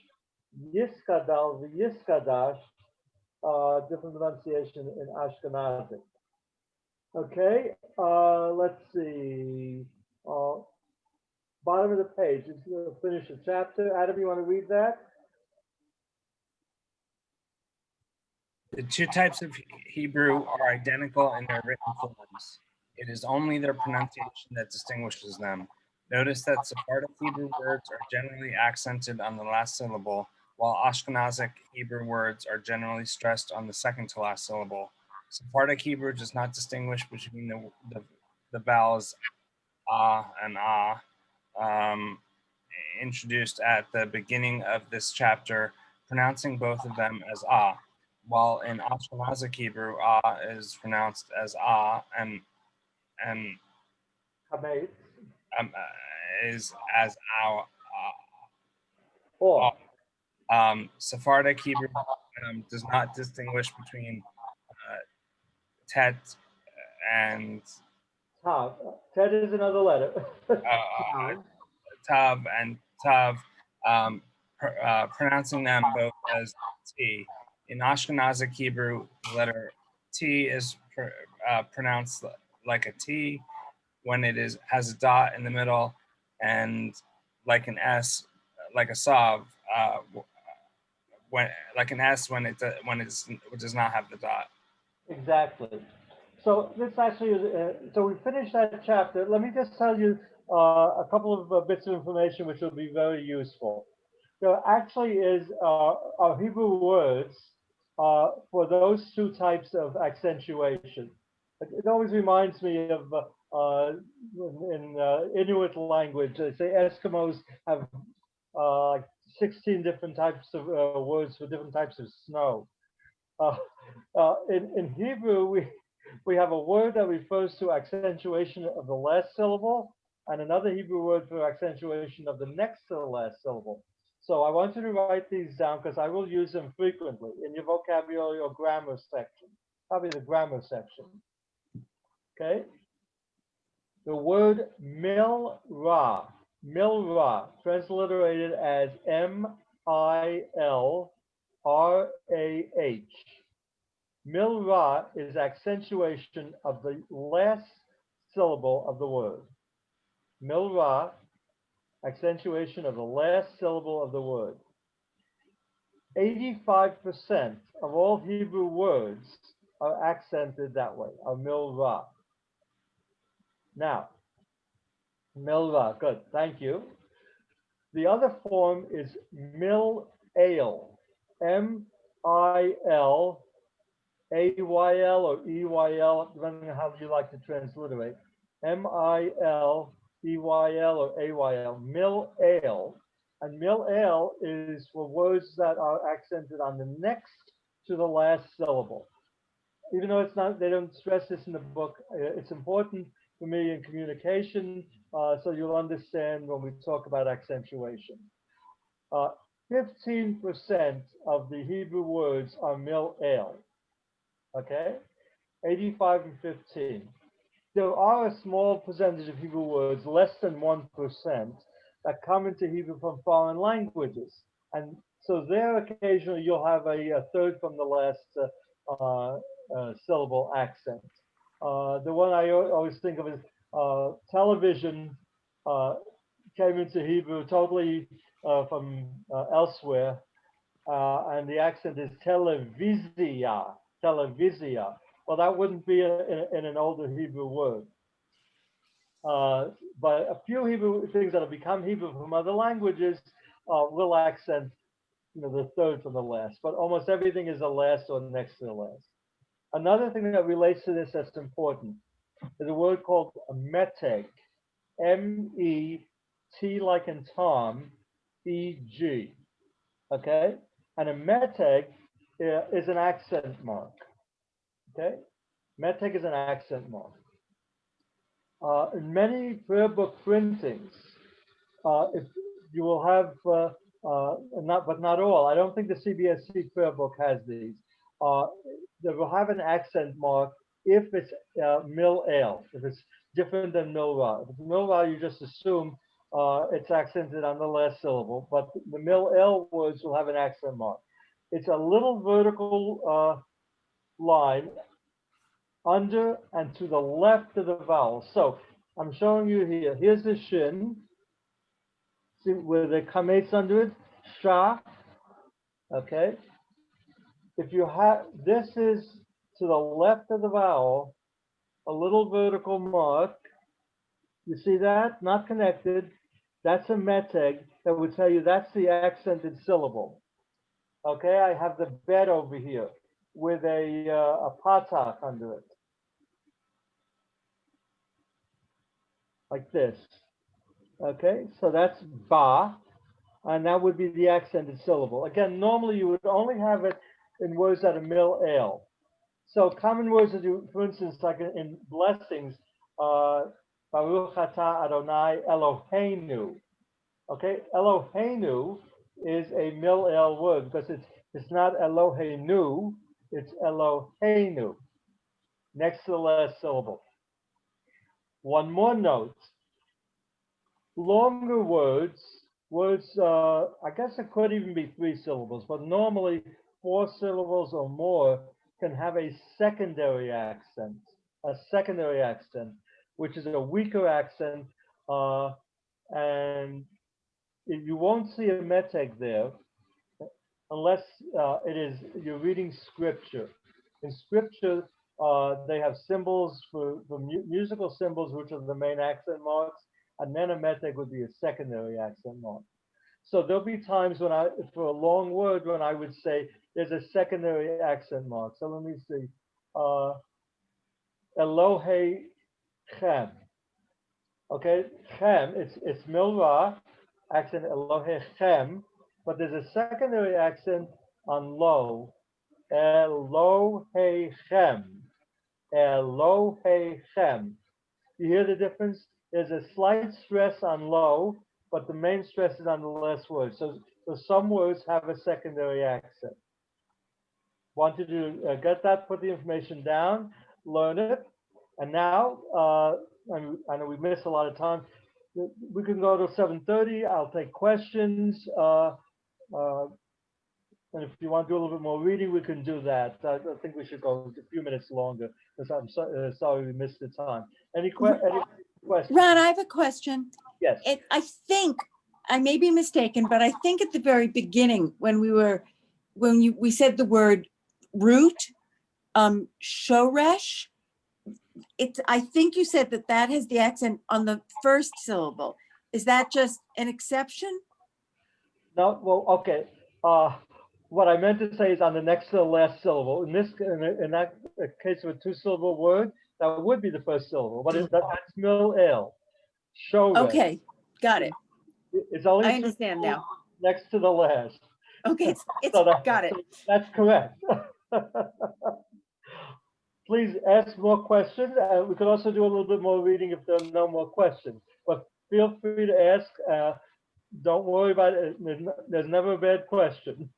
Speaker 1: Yiskadal v'Yiskadash, different pronunciation in Ashkenazi. Okay, let's see. Bottom of the page, it's going to finish the chapter. Adam, you want to read that?
Speaker 3: The two types of Hebrew are identical in their written forms. It is only their pronunciation that distinguishes them. Notice that Sephardic Hebrew words are generally accented on the last syllable, while Ashkenazic Hebrew words are generally stressed on the second to last syllable. Sephardic Hebrew does not distinguish between the vowels and introduced at the beginning of this chapter, pronouncing both of them as while in Ashkenazic Hebrew, is pronounced as and
Speaker 1: Hametz.
Speaker 3: Is as our.
Speaker 1: Or.
Speaker 3: Sephardic Hebrew does not distinguish between tet and
Speaker 1: Tav. Tet is another letter.
Speaker 3: tav and tav, pronouncing them both as t. In Ashkenazic Hebrew, the letter T is pronounced like a T when it has a dot in the middle, and like an S, like a sav, when like an S when it does not have the dot.
Speaker 1: Exactly. So this actually is, so we finished that chapter. Let me just tell you a couple of bits of information which will be very useful. There actually is our Hebrew words for those two types of accentuation. It always reminds me of in Inuit language, they say Eskimos have 16 different types of words for different types of snow. In Hebrew, we have a word that refers to accentuation of the last syllable and another Hebrew word for accentuation of the next to the last syllable. So I want you to write these down because I will use them frequently in your vocabulary or grammar section, probably the grammar section. Okay? The word milra, transliterated as M-I-L-R-A-H. Milra is accentuation of the last syllable of the word. Milra, accentuation of the last syllable of the word. 85% of all Hebrew words are accented that way, are milra. Now, milra, good, thank you. The other form is mil-ale, M-I-L A-Y-L or E-Y-L, depending on how you like to transliterate. M-I-L-E-Y-L or A-Y-L, mil-ale. And mil-ale is for words that are accented on the next to the last syllable. Even though it's not, they don't stress this in the book, it's important for me in communication, so you'll understand when we talk about accentuation. 15% of the Hebrew words are mil-ale. Okay, 85 and 15. There are a small percentage of Hebrew words, less than 1%, that come into Hebrew from foreign languages. And so there occasionally you'll have a third from the last syllable accent. The one I always think of is television came into Hebrew totally from elsewhere, and the accent is televizia. Televizia. Well, that wouldn't be in an older Hebrew word. But a few Hebrew things that have become Hebrew from other languages will accent, the third from the last. But almost everything is the last or next to the last. Another thing that relates to this that's important is a word called meteg. M-E-T like in Tom, E-G. Okay? And a meteg is an accent mark. Okay, meteg is an accent mark. In many prayer book printings, if you will have, but not all. I don't think the CBSC prayer book has these. Uh, they will have an accent mark if it's mil ale, if it's different than mil ra. If it's mil ra, you just assume it's accented on the last syllable, but the mil ale words will have an accent mark. It's a little vertical line under and to the left of the vowel. So I'm showing you here. Here's the shin. See where the kametz under it? Sha. Okay. If you have, this is to the left of the vowel, a little vertical mark. You see that? Not connected. That's a meteg that would tell you that's the accented syllable. Okay, I have the bet over here with a patak under it. Like this. Okay, so that's ba, and that would be the accented syllable. Again, normally you would only have it in words that are mil ale. So common words that you, for instance, like in blessings, Baruch atah Adonai Eloheinu. Okay, Eloheinu is a mil el word because it's not Eloheinu, it's Eloheinu, next to the last syllable. One more note. Longer words, I guess it could even be 3 syllables, but normally 4 syllables or more can have a secondary accent, which is a weaker accent, and you won't see a meteg there unless you're reading scripture. In scripture, they have symbols for musical symbols, which are the main accent marks, and then a meteg would be a secondary accent mark. So there'll be times when for a long word, when I would say there's a secondary accent mark. So let me see. Elohe Chem. Okay, Chem, it's milra, accent Elohe Chem, but there's a secondary accent on lo. Elohe Chem. Elohe Chem. You hear the difference? There's a slight stress on lo, but the main stress is on the last word. So some words have a secondary accent. Want you to get that, put the information down, learn it. And now, I know we missed a lot of time. We can go to 7:30. I'll take questions. And if you want to do a little bit more reading, we can do that. I think we should go a few minutes longer because I'm sorry we missed the time. Any questions?
Speaker 8: Ron, I have a question.
Speaker 1: Yes.
Speaker 8: I think, I may be mistaken, but I think at the very beginning when we said the word root, shoresh, I think you said that has the accent on the first syllable. Is that just an exception?
Speaker 1: No, well, okay. What I meant to say is on the next to the last syllable. In that case of a 2-syllable word, that would be the first syllable, but that's mil el. Shoresh.
Speaker 8: Okay, got it.
Speaker 1: It's only
Speaker 8: I understand now.
Speaker 1: next to the last.
Speaker 8: Okay, got it.
Speaker 1: So that's correct. Please ask more questions. We could also do a little bit more reading if there are no more questions. But feel free to ask. Don't worry about it. There's never a bad question.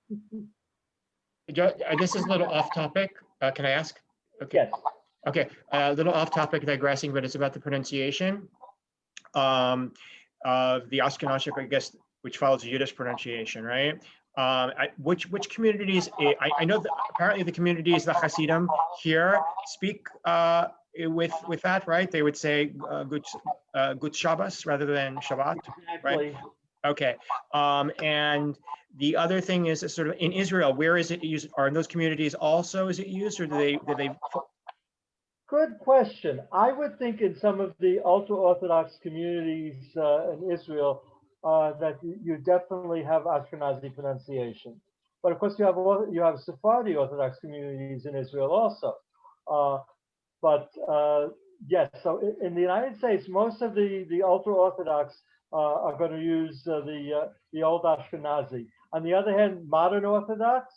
Speaker 10: This is a little off topic. Can I ask? Okay.
Speaker 1: Yes.
Speaker 10: Okay, a little off topic, digressing, but it's about the pronunciation. The Ashkenazic, I guess, which follows the Yiddish pronunciation, right? Which communities? I know that apparently the communities, the Hasidim here, speak with that, right? They would say good Shabbos rather than Shabbat, right? Okay. And the other thing is sort of in Israel, where is it used? Are in those communities also is it used, or do they?
Speaker 1: Good question. I would think in some of the ultra-Orthodox communities in Israel that you definitely have Ashkenazi pronunciation. But of course, you have Sephardi Orthodox communities in Israel also. Yes, so in the United States, most of the ultra-Orthodox are going to use the old Ashkenazi. On the other hand, modern Orthodox,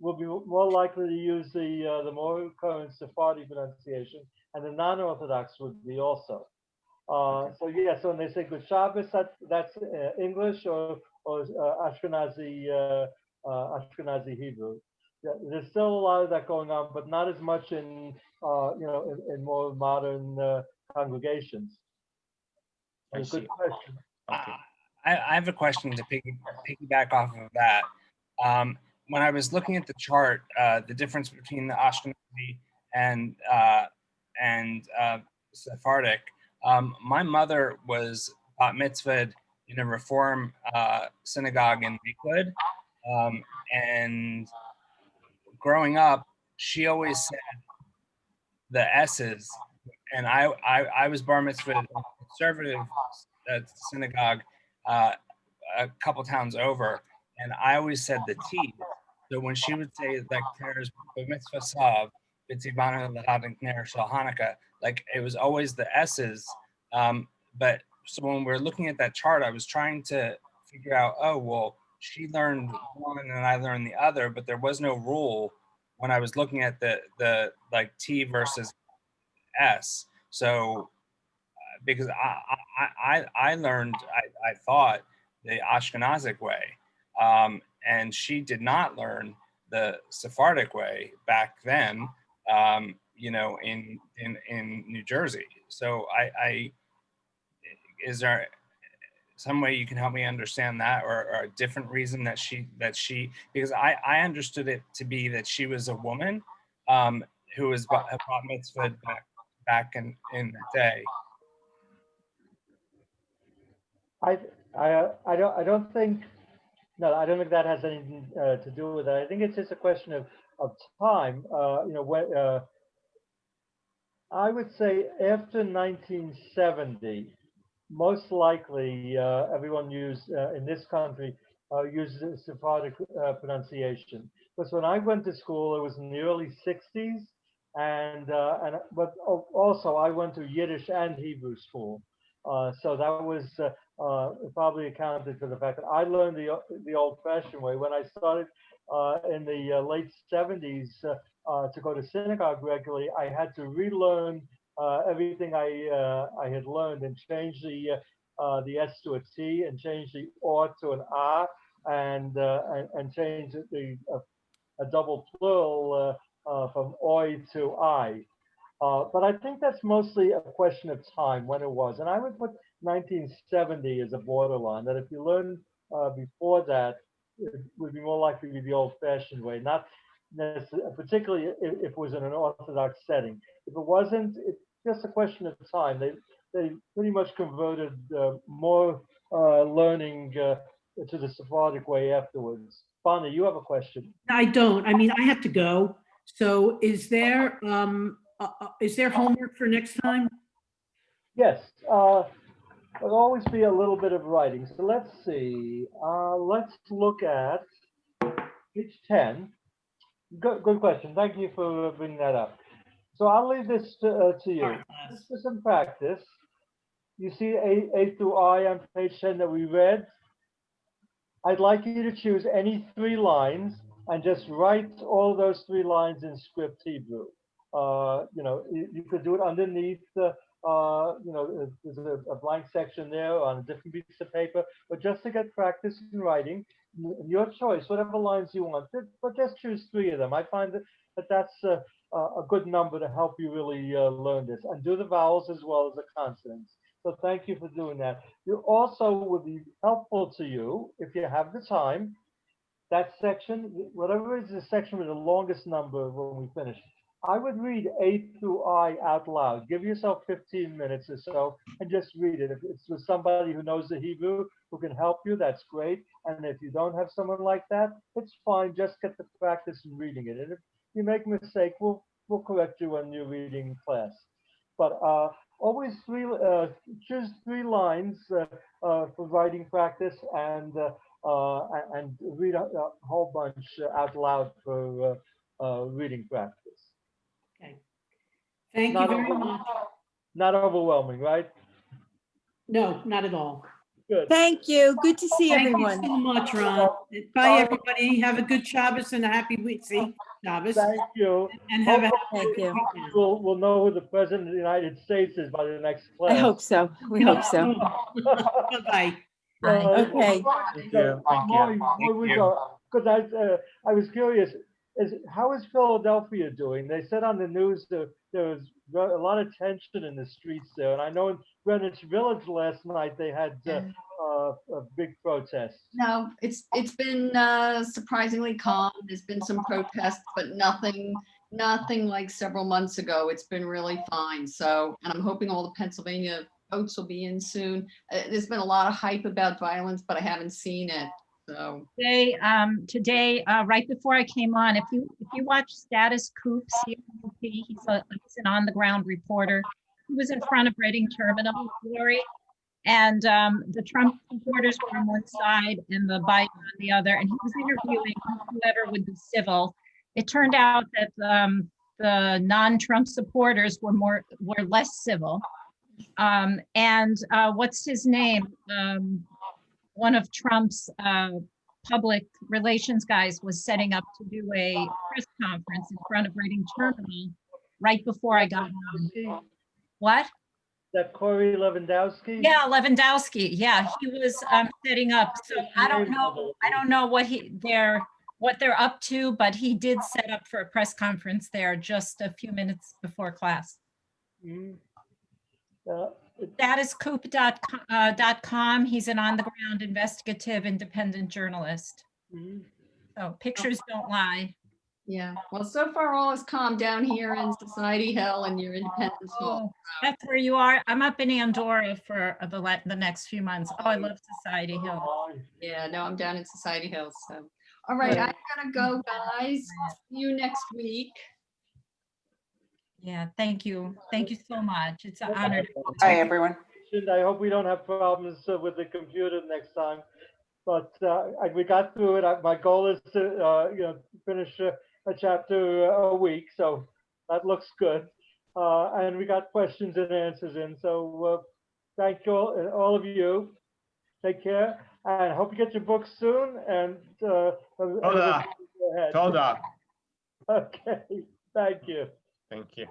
Speaker 1: will be more likely to use the more current Sephardi pronunciation, and the non-Orthodox would be also. So yeah, so when they say Good Shabbos, that's English or Ashkenazi Hebrew. Yeah, there's still a lot of that going on, but not as much in in more modern congregations.
Speaker 10: I
Speaker 1: Good
Speaker 10: see.
Speaker 1: question.
Speaker 10: Okay.
Speaker 3: I have a question to piggyback off of that. When I was looking at the chart, the difference between the Ashkenazi and Sephardic, my mother was bat mitzvahed in a Reform synagogue in Lakewood, and growing up, she always said the S's, and I was bar mitzvahed in a conservative synagogue a couple towns over, and I always said the T. So when she would say like "Teres b'mitzvah sav, b'tzivanu l'chadin ner shel Hanukkah," like it was always the S's. But so when we're looking at that chart, I was trying to figure out, oh well, she learned one and I learned the other, but there was no rule when I was looking at the like T versus S. So because I learned, I thought the Ashkenazic way, and she did not learn the Sephardic way back then, in New Jersey. So is there some way you can help me understand that, or a different reason that she because I understood it to be that she was a woman who was bat mitzvahed back in the day.
Speaker 1: I I don't think no, I don't think that has anything to do with it. I think it's just a question of time. When I would say after 1970, most likely everyone in this country uses Sephardic pronunciation. Because when I went to school, it was in the early 60s, but also I went to Yiddish and Hebrew school. So that was probably accounted for the fact that I learned the old-fashioned way. When I started in the late 70s to go to synagogue regularly, I had to relearn everything I had learned and change the S to a T and change the or to an A and change a double plural from oi to I. But I think that's mostly a question of time when it was. And I would put 1970 as a borderline, that if you learn before that, it would be more likely to be the old-fashioned way, not particularly if it was in an Orthodox setting. If it wasn't, it's just a question of time. They pretty much converted more learning to the Sephardic way afterwards. Bonnie, you have a question.
Speaker 7: I don't. I mean, I have to go. So is there homework for next time?
Speaker 1: Yes, there'll always be a little bit of writing. So let's see. Let's look at page 10. Good question. Thank you for bringing that up. So I'll leave this to you.
Speaker 7: Sorry,
Speaker 1: Just
Speaker 7: class.
Speaker 1: for some practice, you see A through I on page 10 that we read. I'd like you to choose any 3 lines and just write all those 3 lines in script Hebrew. You could do it underneath there's a blank section there on a different piece of paper, but just to get practice in writing, your choice, whatever lines you want, but just choose 3 of them. I find that's a good number to help you really learn this, and do the vowels as well as the consonants. So thank you for doing that. You also would be helpful to you if you have the time. That section, whatever is the section with the longest number when we finish, I would read A through I out loud. Give yourself 15 minutes or so and just read it. If it's with somebody who knows the Hebrew who can help you, that's great. And if you don't have someone like that, it's fine. Just get the practice in reading it. And if you make a mistake, we'll correct you when you're reading class. But always choose 3 lines for writing practice and read a whole bunch out loud for reading practice.
Speaker 7: Okay. Thank you very much.
Speaker 1: Not overwhelming, right?
Speaker 7: No, not at all.
Speaker 1: Good.
Speaker 8: Thank you. Good to see
Speaker 7: Thank you
Speaker 8: everyone.
Speaker 7: so much, Ron. Bye, everybody. Have a good Shabbos and a happy week. See, Shabbos.
Speaker 1: Thank you.
Speaker 7: And have a
Speaker 8: Thank you.
Speaker 1: We'll know who the president of the United States is by the next class.
Speaker 8: I hope so. We hope so.
Speaker 7: Bye-bye.
Speaker 6: Bye.
Speaker 8: Okay.
Speaker 10: Thank you. Thank
Speaker 1: Before
Speaker 10: you.
Speaker 1: we
Speaker 3: you.
Speaker 1: go, because I was curious, how is Philadelphia doing? They said on the news that there was a lot of tension in the streets there, and I know in Greenwich Village last night they had a big protest.
Speaker 9: No, it's been surprisingly calm. There's been some protests, but nothing like several months ago. It's been really fine. So, and I'm hoping all the Pennsylvania votes will be in soon. There's been a lot of hype about violence, but I haven't seen it. So
Speaker 6: Today, right before I came on, if you watch Status Coop, COOP, he's an on-the-ground reporter. He was in front of Reading Terminal, Lori, and the Trump supporters were on one side and the Biden on the other, and he was interviewing whoever would be civil. It turned out that the non-Trump supporters were less civil. And what's his name? One of Trump's public relations guys was setting up to do a press conference in front of Reading Terminal right before I got on. What?
Speaker 1: That Corey Lewandowski?
Speaker 6: Yeah, Lewandowski. Yeah, he was setting up. So I don't know what they're up to, but he did set up for a press conference there just a few minutes before class.
Speaker 1: Mhm.
Speaker 6: Statuscoop.com. He's an on-the-ground investigative independent journalist.
Speaker 1: Mhm.
Speaker 6: So pictures don't lie.
Speaker 9: yeah, well, so far all is calm down here in Society Hill and your Independence Hall.
Speaker 6: Oh, that's where you are. I'm up in Andorra for the next few months. Oh, I love Society Hill.
Speaker 9: Yeah, no, I'm down in Society Hill. So, all right, I gotta go, guys. See you next week.
Speaker 6: Yeah, thank you. Thank you so much. It's an honor.
Speaker 5: Hi, everyone.
Speaker 1: I hope we don't have problems with the computer next time. But we got through it. My goal is to finish a chapter a week, so that looks good. And we got questions and answers in. So thank you all of you. Take care, and hope you get your books soon. And
Speaker 10: Hold up.
Speaker 1: ahead.
Speaker 10: Hold up.
Speaker 1: Okay. Thank you.
Speaker 10: Thank you.